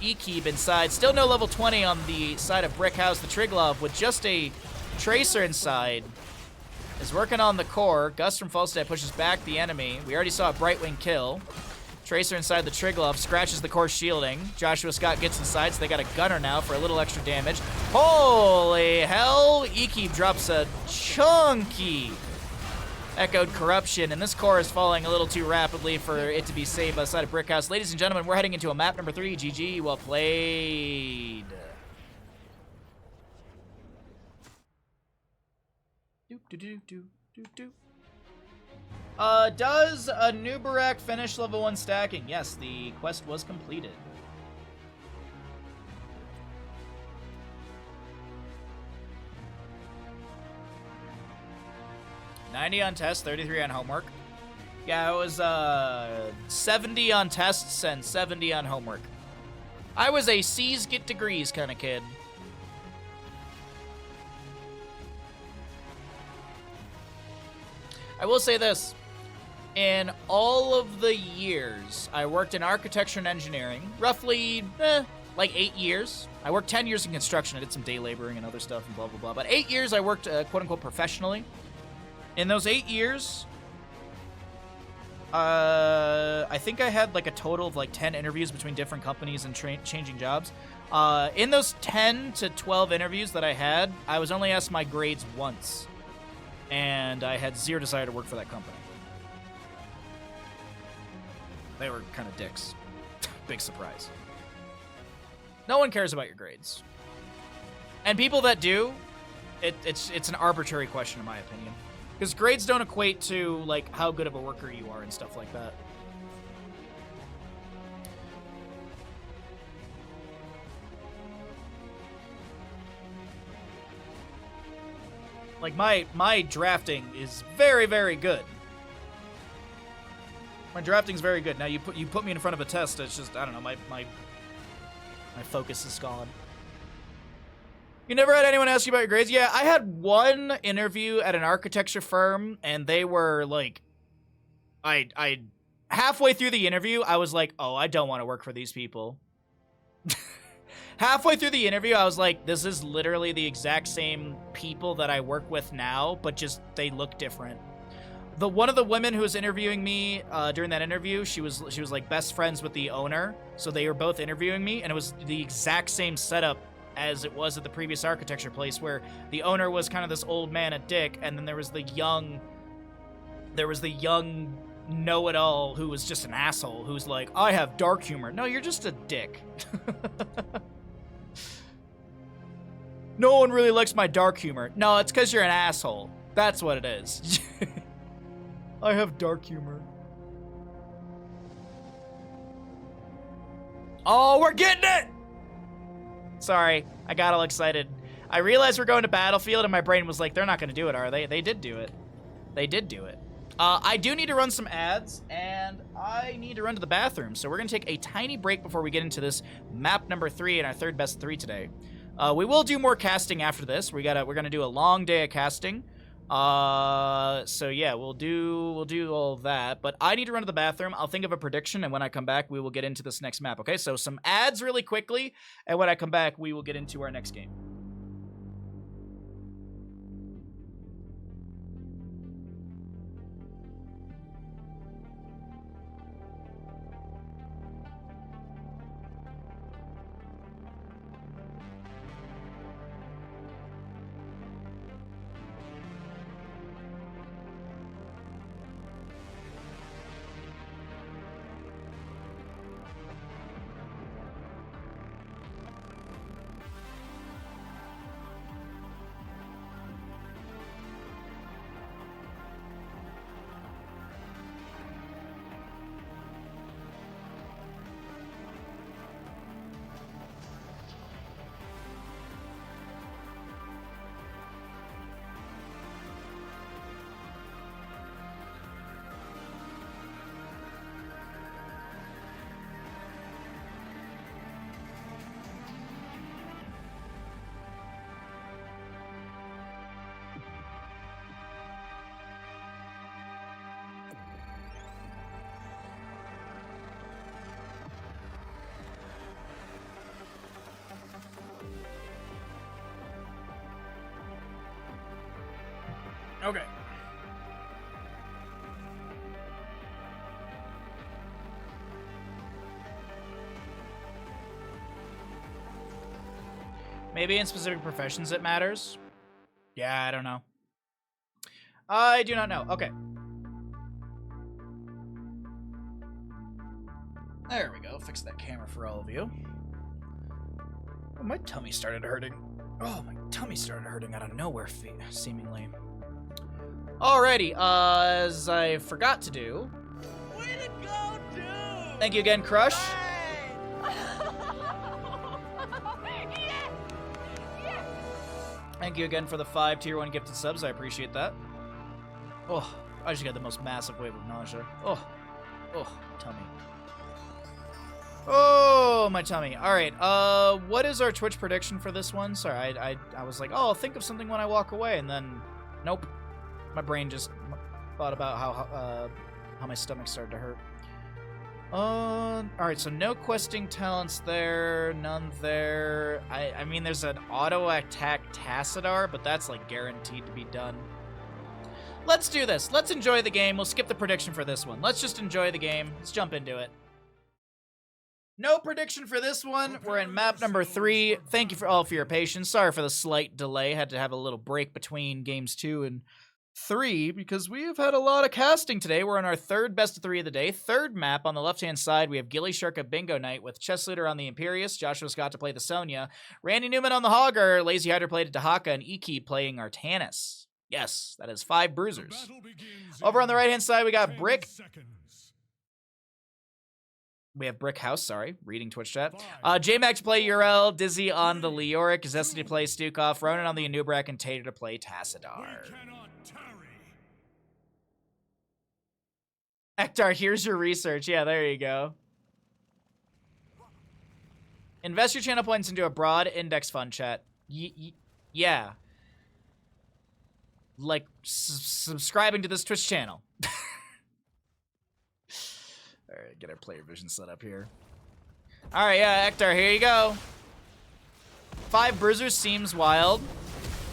E-Keep inside. Still no level 20 on the side of Brickhouse. The Triglove with just a Tracer inside is working on the core. Gus from Falstad pushes back the enemy. We already saw a Brightwing kill. Tracer inside the Triglove, scratches the core shielding. Joshua Scott gets inside, so they got a gunner now for a little extra damage. Holy hell! E-Keep drops a chunky Echoed Corruption, and this core is falling a little too rapidly for it to be saved by the side of Brickhouse. Ladies and gentlemen, we're heading into a map number 3. GG, well played. Does a Nubarak finish level 1 stacking? Yes, the quest was completed. $90 on tests, 33 on homework. Yeah, it was 70 on tests and 70 on homework. I was a C's get degrees kind of kid. I will say this. In all of the years I worked in architecture and engineering, roughly, like 8 years. I worked 10 years in construction. I did some day laboring and other stuff and blah, blah, blah. But 8 years I worked, quote-unquote, professionally. In those 8 years, I think I had like a total of like 10 interviews between different companies and changing jobs. In those 10 to 12 interviews that I had, I was only asked my grades once. And I had zero desire to work for that company. They were kind of dicks. Big surprise. No one cares about your grades. And people that do, it's an arbitrary question in my opinion. Because grades don't equate to like how good of a worker you are and stuff like that. Like my drafting is very, very good. My drafting's very good. Now you put me in front of a test, it's just, I don't know, my focus is gone. You never had anyone ask you about your grades? Yeah, I had one interview at an architecture firm, and they were like, I halfway through the interview, I was like, oh, I don't want to work for these people. Halfway through the interview, I was like, this is literally the exact same people that I work with now, but just they look different. One of the women who was interviewing me during that interview, she was like best friends with the owner, so they were both interviewing me, and it was the exact same setup as it was at the previous architecture place, where the owner was kind of this old man, a dick, and then there was the young know-it-all who was just an asshole, who's like, I have dark humor. No, you're just a dick. No one really likes my dark humor. No, it's because you're an asshole. That's what it is. I have dark humor. Oh, we're getting it! Sorry, I got all excited. I realized we're going to Battlefield, and my brain was like, they're not going to do it, are they? They did do it. They did do it. I do need to run some ads, and I need to run to the bathroom, so we're going to take a tiny break before we get into this map number 3 and our third best 3 today. We will do more casting after this. We're gonna do a long day of casting. So yeah, we'll do all that. But I need to run to the bathroom. I'll think of a prediction, and when I come back, we will get into this next map. Okay, so some ads really quickly, and when I come back, we will get into our next game. Okay. Maybe in specific professions it matters. Yeah, I don't know. I do not know. Okay. There we go. Fix that camera for all of you. Oh, my tummy started hurting. Oh, my tummy started hurting out of nowhere, seemingly. Alrighty, as I forgot to do. Way to go, dude! Thank you again, Crush. Yes! Yes! Thank you again for the 5 tier 1 gifted subs. I appreciate that. Oh, I just got the most massive wave of nausea. Oh, tummy. Oh, my tummy. All right. What is our Twitch prediction for this one? Sorry, I was like, oh, I'll think of something when I walk away, and then, nope. My brain just thought about how my stomach started to hurt. All right. So no questing talents there, none there. I mean, there's an auto attack Tassadar, but that's like guaranteed to be done. Let's do this. Let's enjoy the game. We'll skip the prediction for this one. Let's just enjoy the game. Let's jump into it. No prediction for this one. We're in map number 3. Thank you all for your patience. Sorry for the slight delay. Had to have a little break between games 2 and 3 because we have had a lot of casting today. We're on our 3rd best of 3 of the day. 3rd map on the left-hand side. We have gillyShark at Bingo Night with Chess Looter on the Imperius. Joshua Scott to play the Sonya. Randy Newman on the Hogger. Lazy Hydra played Dahaka and Iki playing Artanis. Yes, that is 5 bruisers. Over on the right-hand side, we got Brick. We have Brickhouse, sorry, reading Twitch chat. J-Mac to play Urel, Dizzy on the Leoric, Zesty to play Stukov, Ronan on the Anubrak, and Tater to play Tassadar. Ektar, here's your research. Yeah, there you go. Invest your channel points into a broad index fund, chat. Yeah. Like, subscribing to this Twitch channel. Alright, get our player vision set up here. Alright, yeah, Ektar, here you go. 5 bruisers seems wild.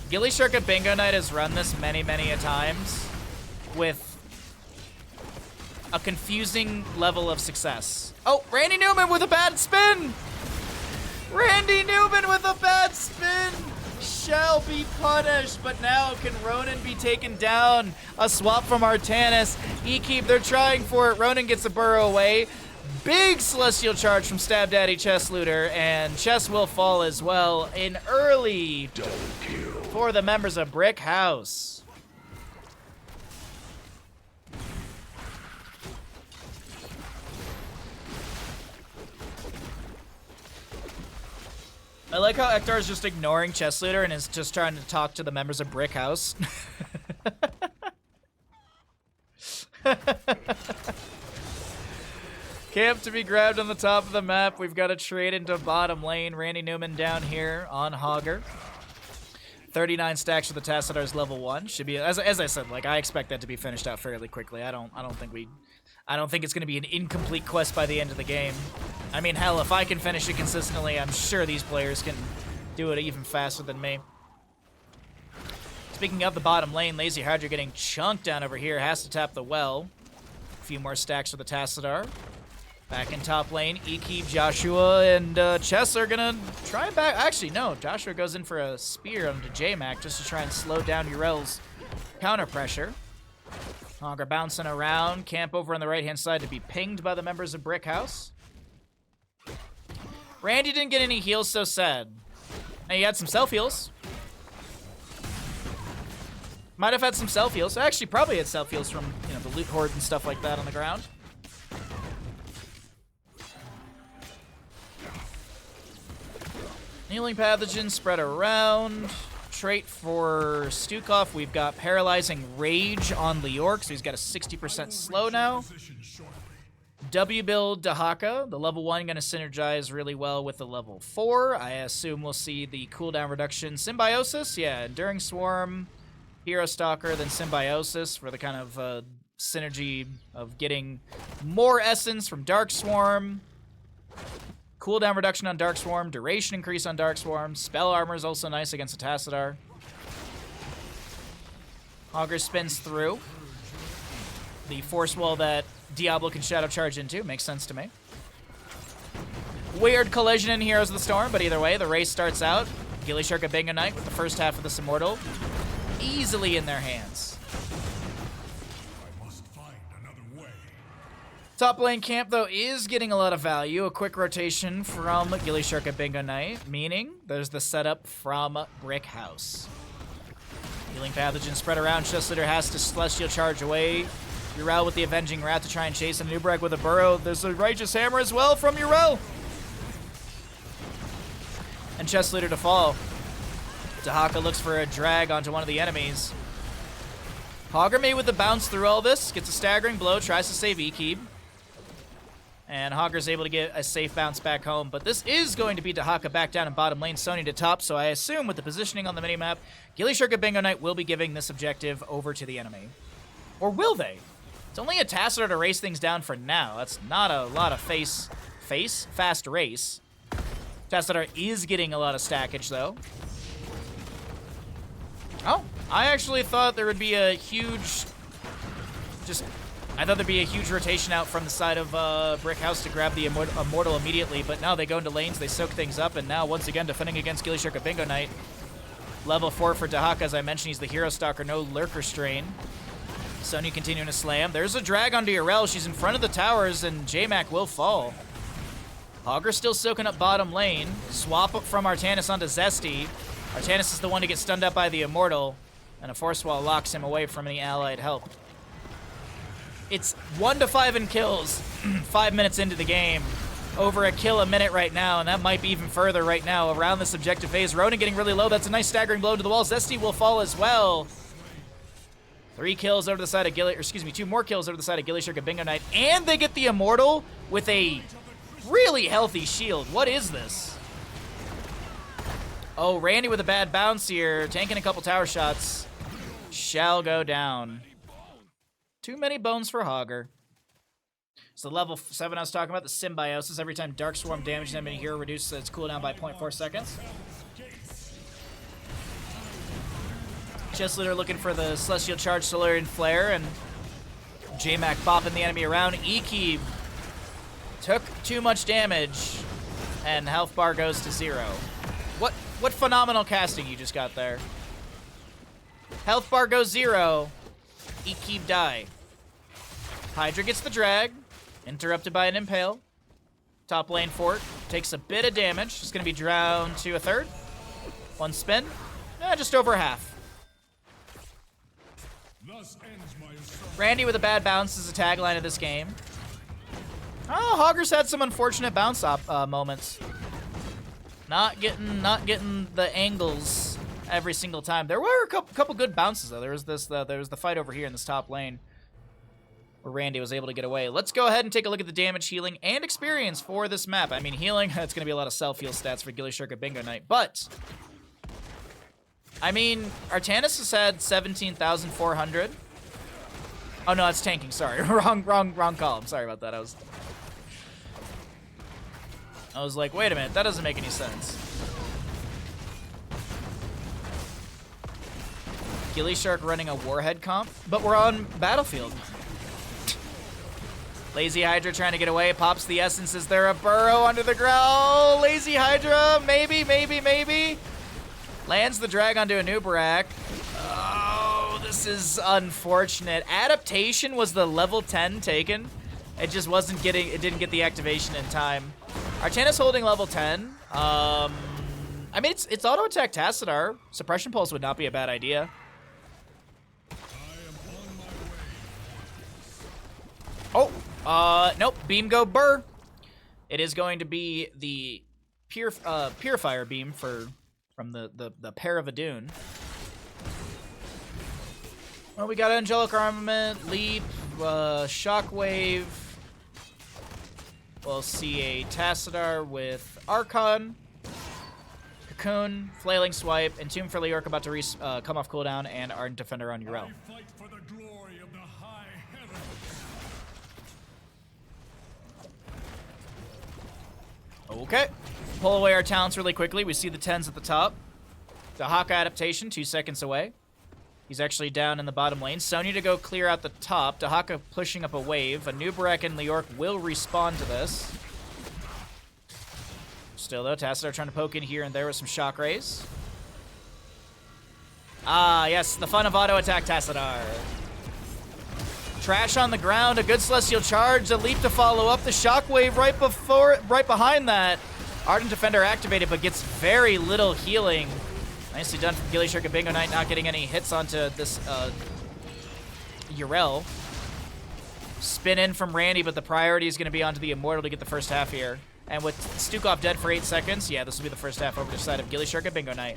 gillyShark at Bingo Night has run this many a times with a confusing level of success. Oh, Randy Newman with a bad spin! Randy Newman with a bad spin! Shall be punished, but now can Ronan be taken down? A swap from Artanis. Ekeep, they're trying for it. Ronan gets a burrow away. Big Celestial Charge from Stab Daddy Chess Looter, and Chess will fall as well. An early double kill for the members of Brickhouse. I like how Ektar is just ignoring Chess Looter and is just trying to talk to the members of Brickhouse. Camp to be grabbed on the top of the map. We've got to trade into bottom lane. Randy Newman down here on Hogger. 39 stacks for the Tassadar's level 1. Should be, as I said, like I expect that to be finished out fairly quickly. I don't think it's going to be an incomplete quest by the end of the game. I mean, hell, if I can finish it consistently, I'm sure these players can do it even faster than me. Speaking of the bottom lane, Lazy Hydra getting chunked down over here. Has to tap the well. A few more stacks for the Tassadar. Back in top lane, Ekeep, Joshua, and Chess are going to try and back. Actually, no. Joshua goes in for a spear onto J-Mac just to try and slow down Urel's counter pressure. Hogger bouncing around. Camp over on the right-hand side to be pinged by the members of Brickhouse. Randy didn't get any heals, so sad. Now, he had some self-heals. Might have had some self-heals. Actually, probably had self-heals from, you know, the loot horde and stuff like that on the ground. Healing pathogens spread around. Trait for Stukov, we've got Paralyzing Rage on Leoric, so he's got a 60% slow now. W build Dahaka, the level 1 going to synergize really well with the level 4. I assume we'll see the cooldown reduction. Symbiosis, yeah, Enduring Swarm, Hero Stalker, then Symbiosis for the kind of synergy of getting more essence from Dark Swarm. Cooldown reduction on Dark Swarm, duration increase on Dark Swarm. Spell armor is also nice against a Tassadar. Augur spins through. The force wall that Diablo can shadow charge into. Makes sense to me. Weird collision in Heroes of the Storm, but either way, the race starts out. gillyShark and Bingo Knight with the first half of this Immortal easily in their hands. I must find another way. Top lane camp, though, is getting a lot of value. A quick rotation from gillyShark and Bingo Knight, meaning there's the setup from Brickhouse. Healing pathogen spread around. Chest Leader has to Celestial Charge away. Yrel with the Avenging Wrath to try and chase, and Nubrek with a Burrow. There's a Righteous Hammer as well from Yrel. And Chest Leader to fall. Dahaka looks for a drag onto one of the enemies. Hoggerme with the bounce through all this. Gets a staggering blow, tries to save Ekib. And Hogger's able to get a safe bounce back home. But this is going to be Dahaka back down in bottom lane, Sony to top. So I assume with the positioning on the minimap, gillyShark and Bingo Knight will be giving this objective over to the enemy. Or will they? It's only a Tassadar to race things down for now. That's not a lot of fast race. Tassadar is getting a lot of stackage, though. Oh, I actually thought there would be a huge... I thought there'd be a huge rotation out from the side of Brickhouse to grab the Immortal immediately, but now they go into lanes, they soak things up, and now once again defending against gillyShark and Bingo Knight. Level 4 for Dahaka, as I mentioned, he's the Hero Stalker, no Lurker Strain. Sony continuing to slam. There's a drag onto Yrel. She's in front of the towers, and J-Mac will fall. Hogger still soaking up bottom lane. Swap up from Artanis onto Zesty. Artanis is the one to get stunned up by the Immortal, and a Force Wall locks him away from any allied help. It's 1-5 in kills 5 minutes into the game. Over a kill a minute right now, and that might be even further right now around this objective phase. Ronan getting really low. That's a nice staggering blow to the wall. Zesty will fall as well. 3 kills over the side of 2 more kills over the side of gillyShark and Bingo Knight, and they get the Immortal with a really healthy shield. What is this? Oh, Randy with a bad bounce here, tanking a couple tower shots. Shall go down. Too many bones for Hogger. So level 7 I was talking about, the Symbiosis. Every time Dark Swarm damages an enemy hero, reduces its cooldown by 0.4 seconds. Chest Leader looking for the Celestial Charge, Solarian Flare, and J-Mac bopping the enemy around. Ekib took too much damage, and health bar goes to 0. What phenomenal casting you just got there. Health bar goes 0. Ekib die. Hydra gets the drag, interrupted by an Impale. Top lane fort takes a bit of damage. It's going to be drowned to a third. One spin. Just over half. Thus ends my assault. Randy with a bad bounce is a tagline of this game. Oh, Hogger's had some unfortunate bounce moments. Not getting the angles every single time. There were a couple good bounces though. There was the fight over here in this top lane where Randy was able to get away. Let's go ahead and take a look at the damage, healing, and experience for this map. I mean, healing, it's going to be a lot of self-heal stats for gillyShark and Bingo Knight, but I mean, Artanis has had 17,400. Oh no, it's tanking. Sorry, wrong column. Sorry about that. I was like, wait a minute, that doesn't make any sense. gillyShark running a Warhead comp, but we're on Battlefield. Lazy Hydra trying to get away, pops the essence. Is there a burrow under the ground? Lazy Hydra, maybe. Lands the drag onto a Nubarak. Oh, this is unfortunate. Adaptation was the level 10 taken. It just it didn't get the activation in time. Artanis holding level 10. I mean, it's auto attack Tassadar. Suppression Pulse would not be a bad idea. Oh, nope. Beam go burr. It is going to be the Purifier Beam from the Pair of Adun. Well, we got Angelic Armament, Leap, Shockwave. We'll see a Tassadar with Archon, Cocoon, Flailing Swipe, and Tomb for Leorc about to come off cooldown, and Ardent Defender on Yrel. Fight for the glory of the high heavens. Okay. Pull away our talents really quickly. We see the 10s at the top. The Hawk adaptation, 2 seconds away. He's actually down in the bottom lane. Sonya to go clear out the top. Dahaka pushing up a wave. Anubarak and Leorc will respawn to this. Still, though, Tassadar trying to poke in here and there with some shock rays. Ah, yes, the fun of auto attack Tassadar. Trash on the ground, a good Celestial Charge, a leap to follow up, the Shockwave right behind that. Ardent Defender activated, but gets very little healing. Nicely done from gillyShark and Bingo Knight, not getting any hits onto this Yrel. Spin in from Randy, but the priority is going to be onto the Immortal to get the first half here. And with Stukov dead for 8 seconds, yeah, this will be the first half over to the side of gillyShark and Bingo Knight.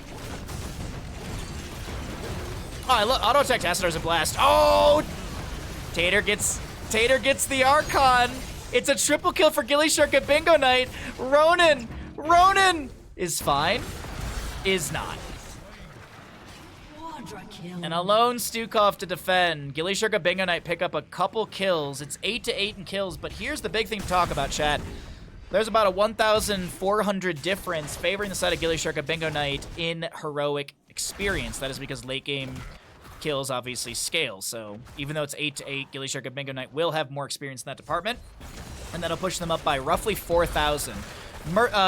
Oh, I love auto attack Tassadar's a blast. Oh! Tater gets the Archon. It's a triple kill for gillyShark and Bingo Knight. Ronan is fine. Is not. And alone Stukov to defend. gillyShark and Bingo Knight pick up a couple kills. It's 8-8 in kills, but here's the big thing to talk about, chat. There's about a 1,400 difference favoring the side of gillyShark and Bingo Knight in heroic experience. That is because late game kills obviously scale. So even though it's 8-8, gillyShark and Bingo Knight will have more experience in that department. And that'll push them up by roughly 4,000.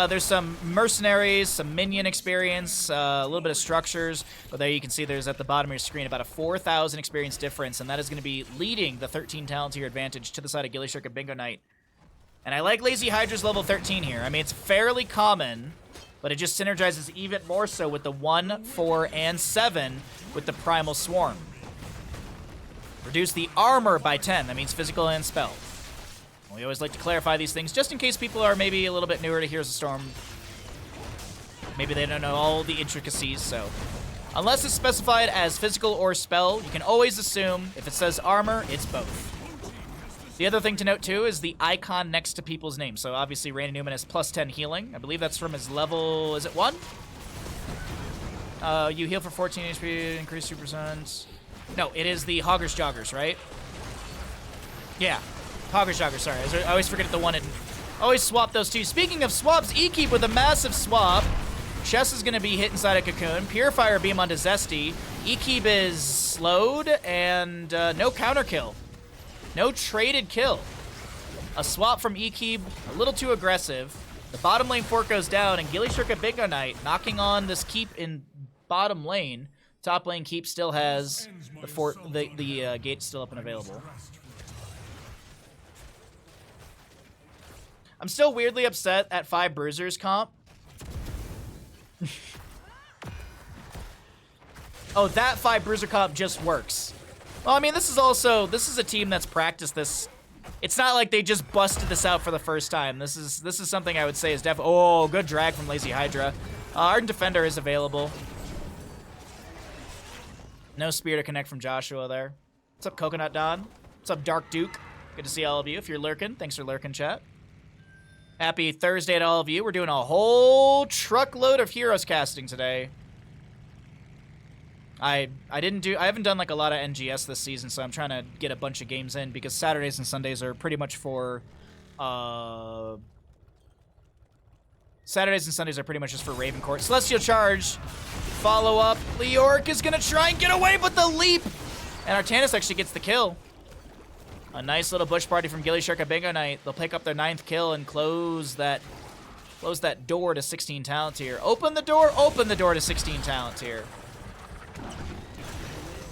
There's some mercenaries, some minion experience, a little bit of structures, but there you can see there's at the bottom of your screen about a 4,000 experience difference, and that is going to be leading the 13 talent tier advantage to the side of gillyShark and Bingo Knight. And I like Lazy Hydra's level 13 here. I mean, it's fairly common, but it just synergizes even more so with the 1, 4, and 7 with the Primal Swarm. Reduce the armor by 10. That means physical and spell. We always like to clarify these things just in case people are maybe a little bit newer to Heroes of Storm. Maybe they don't know all the intricacies, so. Unless it's specified as physical or spell, you can always assume if it says armor, it's both. The other thing to note, too, is the icon next to people's names. So obviously, Randy Newman has plus 10 healing. I believe that's from his level, is it 1? You heal for 14 HP, increase 2%. No, it is the Hoggers Joggers, right? Yeah. Hoggers Joggers, sorry. I always forget the one and always swap those two. Speaking of swaps, E-Keep with a massive swap. Chess is going to be hit inside a Cocoon. Purifier Beam onto Zesty. E-Keep is slowed and no counter kill. No traded kill. A swap from E-Keep, a little too aggressive. The bottom lane fork goes down and gillyShark and Bingo Knight knocking on this keep in bottom lane. Top lane keep still has the gate still up and available. I'm still weirdly upset at 5 Bruisers comp. Oh, that 5 Bruiser comp just works. Well, I mean, this is a team that's practiced this. It's not like they just busted this out for the first time. This is something I would say is definitely. Oh, good drag from Lazy Hydra. Ardent Defender is available. No spear to connect from Joshua there. What's up, Coconut Don? What's up, Dark Duke? Good to see all of you. If you're lurking, thanks for lurking, chat. Happy Thursday to all of you. We're doing a whole truckload of Heroes casting today. I haven't done like a lot of NGS this season, so I'm trying to get a bunch of games in because Saturdays and Sundays are pretty much for Saturdays and Sundays are pretty much just for Ravencourt. Celestial Charge. Follow up. Leorc is gonna try and get away, but the leap! And Artanis actually gets the kill. A nice little bush party from gillyShark and Bingo Knight. They'll pick up their 9th kill and close that door to 16 talent tier. Open the door to 16 talent tier.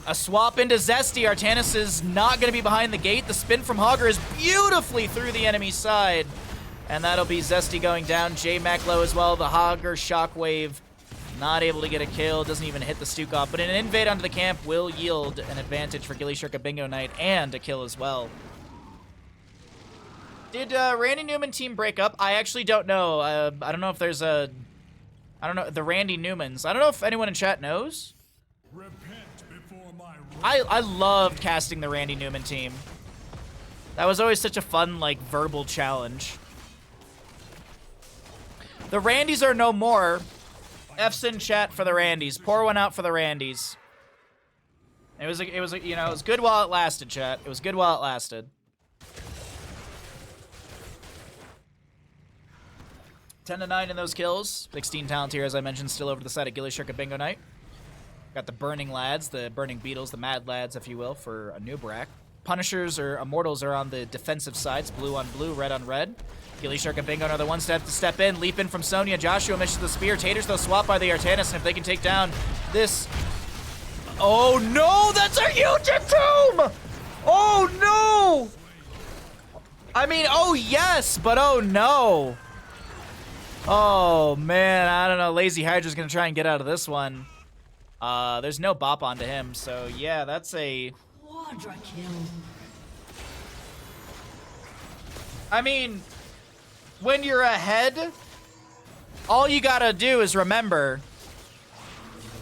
A swap into Zesty. Artanis is not going to be behind the gate. The spin from Hogger is beautifully through the enemy side. And that'll be Zesty going down. J-Mac low as well. The Hogger Shockwave not able to get a kill. Doesn't even hit the Stukov. But an invade onto the camp will yield an advantage for gillyShark and Bingo Knight and a kill as well. Did Randy Newman team break up? I actually don't know. I don't know if there's a... I don't know. The Randy Newmans. I don't know if anyone in chat knows. I loved casting the Randy Newman team. That was always such a fun, like, verbal challenge. The Randys are no more. F's in chat for the Randys. Pour one out for the Randys. It was good while it lasted, chat. It was good while it lasted. 10-9 in those kills. 16 talent here, as I mentioned, still over to the side of gillyShark and Bingo Knight. Got the burning lads, the burning beetles, the mad lads, if you will, for a Nubrak. Punishers or immortals are on the defensive sides, blue on blue, red on red. gillyShark and Bingo another one step to step in, leap in from Sonya. Joshua misses the spear. Taters though swap by the Artanis, and if they can take down this, oh no, that's a huge tomb! Oh no! I mean, oh yes, but oh no. Oh man, I don't know. Lazy Hydra's gonna try and get out of this one. There's no bop onto him, so yeah, that's a Quadra kill. I mean, when you're ahead, all you gotta do is remember.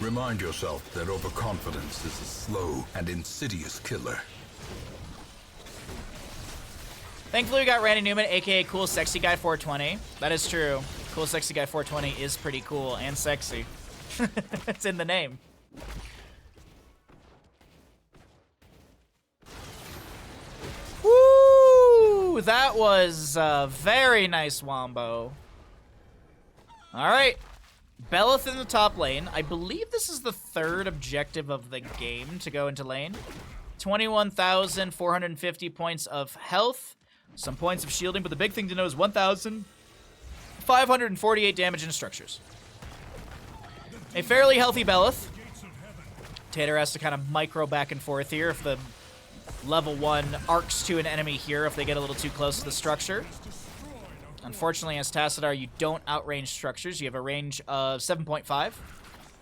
Remind yourself that overconfidence is a slow and insidious killer. Thankfully, we got Randy Newman, aka Cool Sexy Guy 420. That is true. Cool Sexy Guy 420 is pretty cool and sexy. It's in the name. Woo! That was a very nice wombo. All right. Belith in the top lane. I believe this is the third objective of the game to go into lane. 21,450 points of health. Some points of shielding, but the big thing to know is 1,548 damage into structures. A fairly healthy Belith. Tater has to kind of micro back and forth here if the level 1 arcs to an enemy here if they get a little too close to the structure. Unfortunately, as Tassadar, you don't outrange structures. You have a range of 7.5.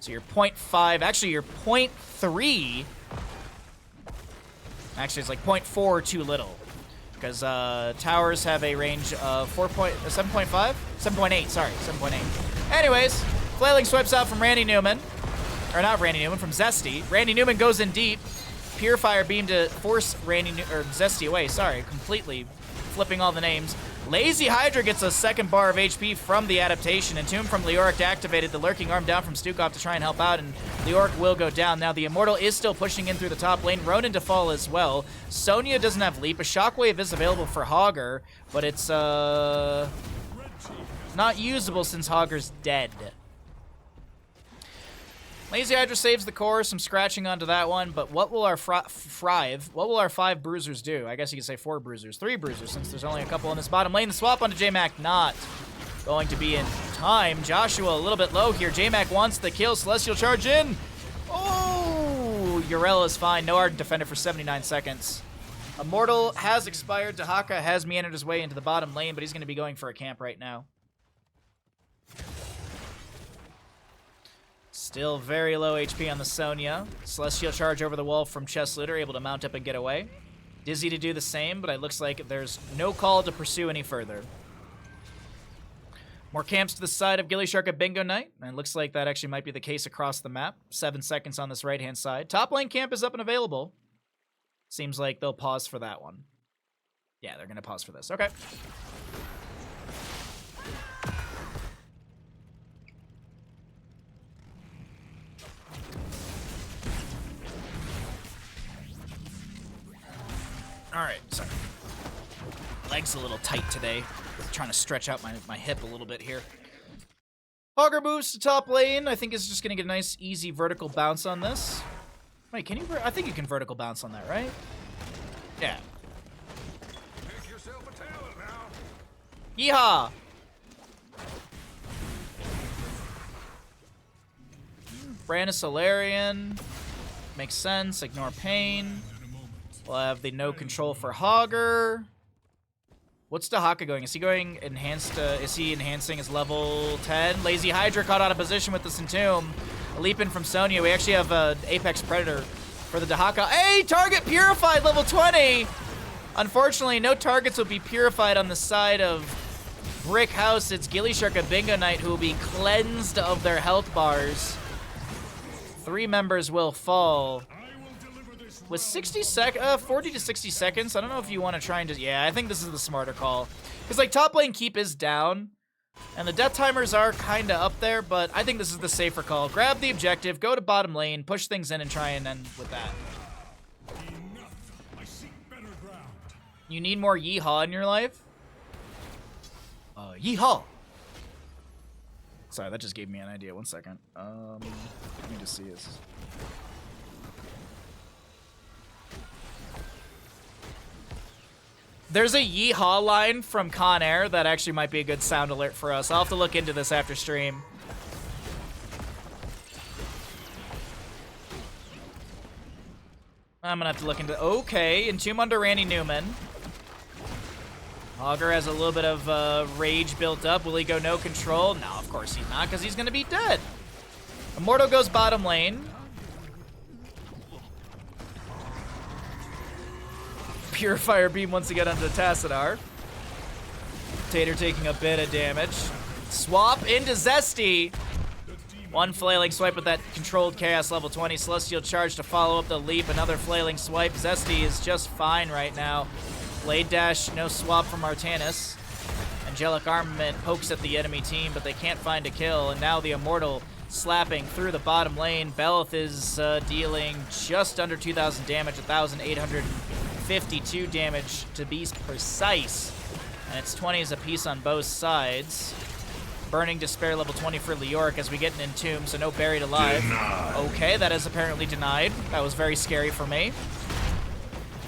So you're 0.5, actually you're 0.3. Actually, it's like 0.4 too little. Because towers have a range of 7.5? 7.8, sorry, 7.8. Anyways, Flailing swipes out from Randy Newman. Or not Randy Newman, from Zesty. Randy Newman goes in deep. Purifier beam to force Zesty away. Sorry, completely flipping all the names. Lazy Hydra gets a second bar of HP from the adaptation. Entomb from Leoric activated. The lurking arm down from Stukov to try and help out, and Leoric will go down. Now the Immortal is still pushing in through the top lane. Ronin to fall as well. Sonya doesn't have leap. A Shockwave is available for Hogger, but it's not usable since Hogger's dead. Lazy Hydra saves the core, some scratching onto that one, but what will our five bruisers do? I guess you could say 4 bruisers, 3 bruisers, since there's only a couple in this bottom lane. The swap onto J-Mac not going to be in time. Joshua a little bit low here. J-Mac wants the kill. Celestial charge in. Oh, Urella is fine. No Ardent Defender for 79 seconds. Immortal has expired. Dahaka has meandered his way into the bottom lane, but he's going to be going for a camp right now. Still very low HP on the Sonya. Celestial charge over the wall from Chest Looter, able to mount up and get away. Dizzy to do the same, but it looks like there's no call to pursue any further. More camps to the side of gillyShark at Bingo Night, and it looks like that actually might be the case across the map. 7 seconds on this right-hand side. Top lane camp is up and available. Seems like they'll pause for that one. Yeah, they're going to pause for this. Okay. Alright, sorry. Leg's a little tight today. Trying to stretch out my hip a little bit here. Hogger moves to top lane. I think is just going to get a nice, easy vertical bounce on this. Wait, can you... I think you can vertical bounce on that, right? Yeah. Make yourself a talent now. Yeehaw! Brandis Solarian. Makes sense. Ignore pain. We'll have the no control for Hogger. What's Dahaka going? Is he going enhanced? Is he enhancing his level 10? Lazy Hydra caught out of position with the Entomb. A leap in from Sonya. We actually have an Apex Predator for the Dahaka. Hey, target purified, level 20! Unfortunately, no targets will be purified on the side of Brickhouse. It's gillyShark and Bingo Night who will be cleansed of their health bars. 3 members will fall. With 40 to 60 seconds, I don't know if you want to try and just... Yeah, I think this is the smarter call. Because, like, top lane keep is down, and the death timers are kind of up there, but I think this is the safer call. Grab the objective, go to bottom lane, push things in, and try and end with that. I seek better ground. You need more yeehaw in your life? Yeehaw! Sorry, that just gave me an idea. 1 second. Let me just see this. There's a yeehaw line from Con Air that actually might be a good sound alert for us. I'll have to look into this after stream. I'm gonna have to look into... Okay, Entomb under Randy Newman. Augur has a little bit of rage built up. Will he go no control? No, of course he's not, because he's gonna be dead. Immortal goes bottom lane. Purifier Beam once again onto Tassadar. Tater taking a bit of damage. Swap into Zesty. One flailing swipe with that controlled chaos level 20. Celestial Charge to follow up the leap. Another flailing swipe. Zesty is just fine right now. Blade Dash, no swap from Artanis. Angelic Armament pokes at the enemy team, but they can't find a kill. And now the Immortal slapping through the bottom lane. Belith is dealing just under 2,000 damage, 1,852 damage to be precise. And it's 20s apiece on both sides. Burning Despair level 20 for Leoric as we get an Entomb, so no Buried Alive. Denied. Okay, that is apparently denied. That was very scary for me.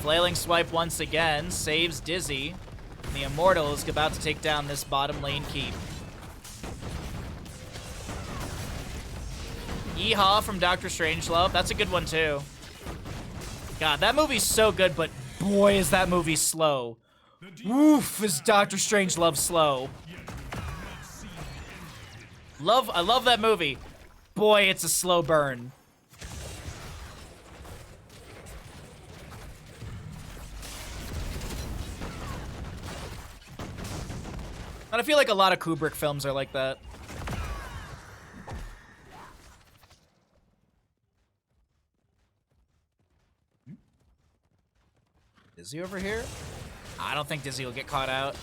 Flailing Swipe once again, saves Dizzy. And the Immortal is about to take down this bottom lane keep. Yeehaw from Dr. Strangelove. That's a good one too. God, that movie's so good, but boy is that movie slow. Oof, is Dr. Strangelove slow. I love that movie. Boy, it's a slow burn. And I feel like a lot of Kubrick films are like that. Dizzy over here? I don't think Dizzy will get caught out.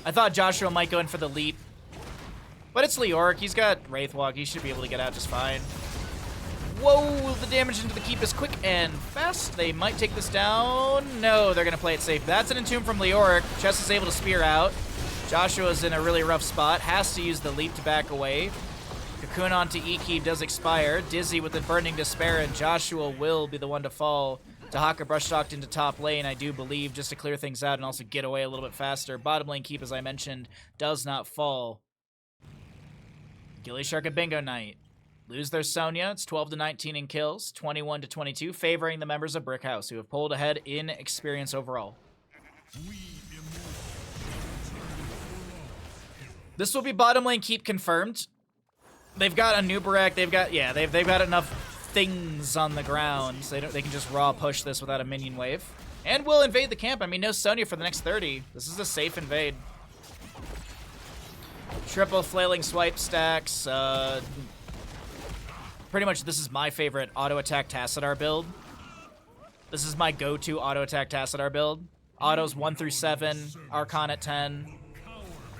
I thought Joshua might go in for the leap. But it's Leoric. He's got Wraithwalk. He should be able to get out just fine. Whoa, the damage into the keep is quick and fast. They might take this down. No, they're going to play it safe. That's an Entomb from Leoric. Chess is able to spear out. Joshua's in a really rough spot. Has to use the leap to back away. Cocoon onto E-Keep does expire. Dizzy with the Burning Despair, and Joshua will be the one to fall. Dahaka brush-talked into top lane, I do believe, just to clear things out and also get away a little bit faster. Bottom lane keep, as I mentioned, does not fall. gillyShark at Bingo Night. Lose their Sonya. It's 12-19 in kills, 21-22, favoring the members of Brickhouse, who have pulled ahead in experience overall. This will be bottom lane keep confirmed. They've got a Nubarak. They've got enough things on the ground, so they can just raw push this without a minion wave. And we'll invade the camp. I mean, no Sonya for the next 30. This is a safe invade. Triple flailing swipe stacks. Pretty much this is my favorite auto-attack Tassadar build. This is my go-to auto-attack Tassadar build. Autos 1 through 7, Archon at 10,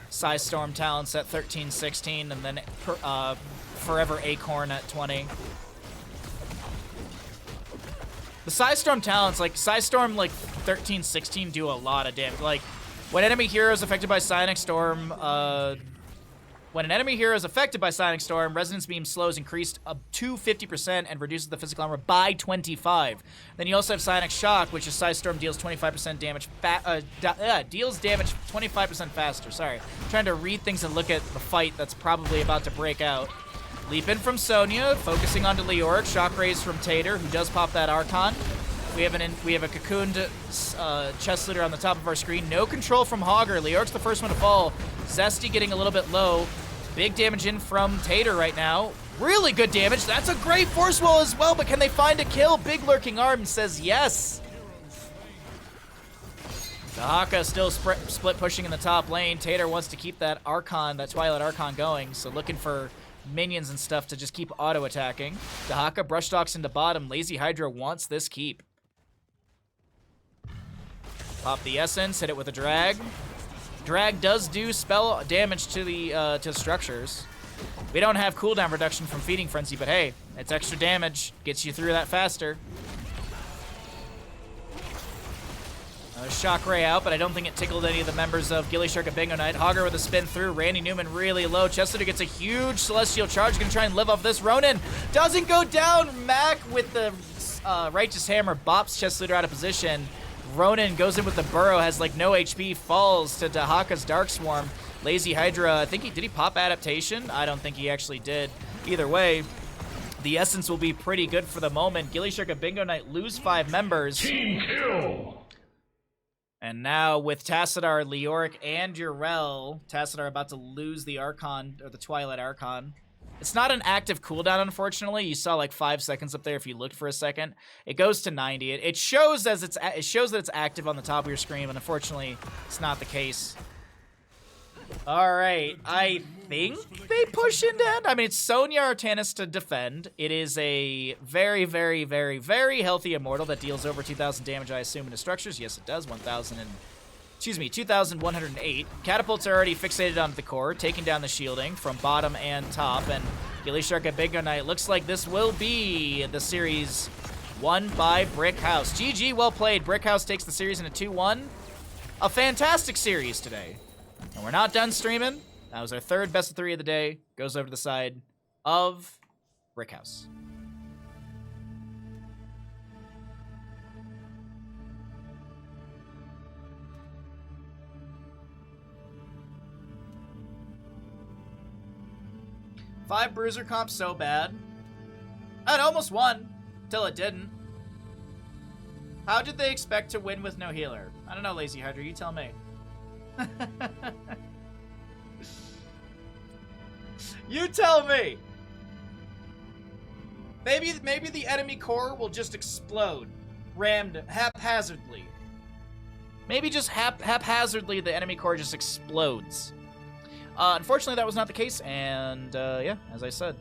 Psystorm talents at 13, 16, and then Forever Acorn at 20. The Psystorm talents, like, Psystorm, like, 13, 16 do a lot of damage. Like, when enemy hero is affected by Psionic Storm, when an enemy hero is affected by Psionic Storm, Resonance Beam slows increased up to 50% and reduces the physical armor by 25. Then you also have Psionic Shock, which is Psystorm deals 25% damage, deals damage 25% faster. Sorry. I'm trying to read things and look at the fight that's probably about to break out. Leap in from Sonya, focusing onto Leoric. Shock Raise from Tater, who does pop that Archon. We have a cocooned chest looter on the top of our screen. No control from Hogger. Leoric's the first one to fall. Zesty getting a little bit low. Big damage in from Tater right now. Really good damage. That's a great force wall as well, but can they find a kill? Big Lurking Arm says yes. Dahaka still split pushing in the top lane. Tater wants to keep that Archon, that Twilight Archon going, so looking for minions and stuff to just keep auto-attacking. Dahaka brush talks into bottom. Lazy Hydra wants this keep. Pop the Essence, hit it with a drag. Drag does do spell damage to the to structures. We don't have cooldown reduction from Feeding Frenzy, but hey, it's extra damage. Gets you through that faster. Shock Ray out, but I don't think it tickled any of the members of gillyShark at Bingo Night. Hogger with a spin through. Randy Newman really low. Chester gets a huge Celestial Charge. Gonna try and live off this. Ronin doesn't go down. Mac with the Righteous Hammer bops Chest Leader out of position. Ronin goes in with the burrow, has like no HP, falls to Dahaka's Dark Swarm. Lazy Hydra, I think did he pop adaptation? I don't think he actually did. Either way, the essence will be pretty good for the moment. gillyShark and Bingo Knight lose 5 members. Team kill! And now with Tassadar, Leoric, and Urel, Tassadar about to lose the Archon, or the Twilight Archon. It's not an active cooldown, unfortunately. You saw like 5 seconds up there if you looked for a second. It goes to 90. It shows that it's active on the top of your screen, but unfortunately, it's not the case. All right, I think they push into end. I mean, it's Sonya Artanis to defend. It is a very, very, very, very healthy Immortal that deals over 2,000 damage, I assume, into structures. Yes, it does. 2,108. Catapults are already fixated onto the core, taking down the shielding from bottom and top. And gillyShark and Bingo Knight looks like this will be the series won by Brickhouse. GG, well played. Brickhouse takes the series in a 2-1. A fantastic series today. And we're not done streaming. That was our 3rd best of 3 of the day. Goes over to the side of Brickhouse. Five bruiser comp so bad. It almost won, till it didn't. How did they expect to win with no healer? I don't know, Lazy Hydra, you tell me. You tell me. Maybe the enemy core will just explode, rammed haphazardly. Maybe just haphazardly the enemy core just explodes. Unfortunately, that was not the case, and yeah, as I said,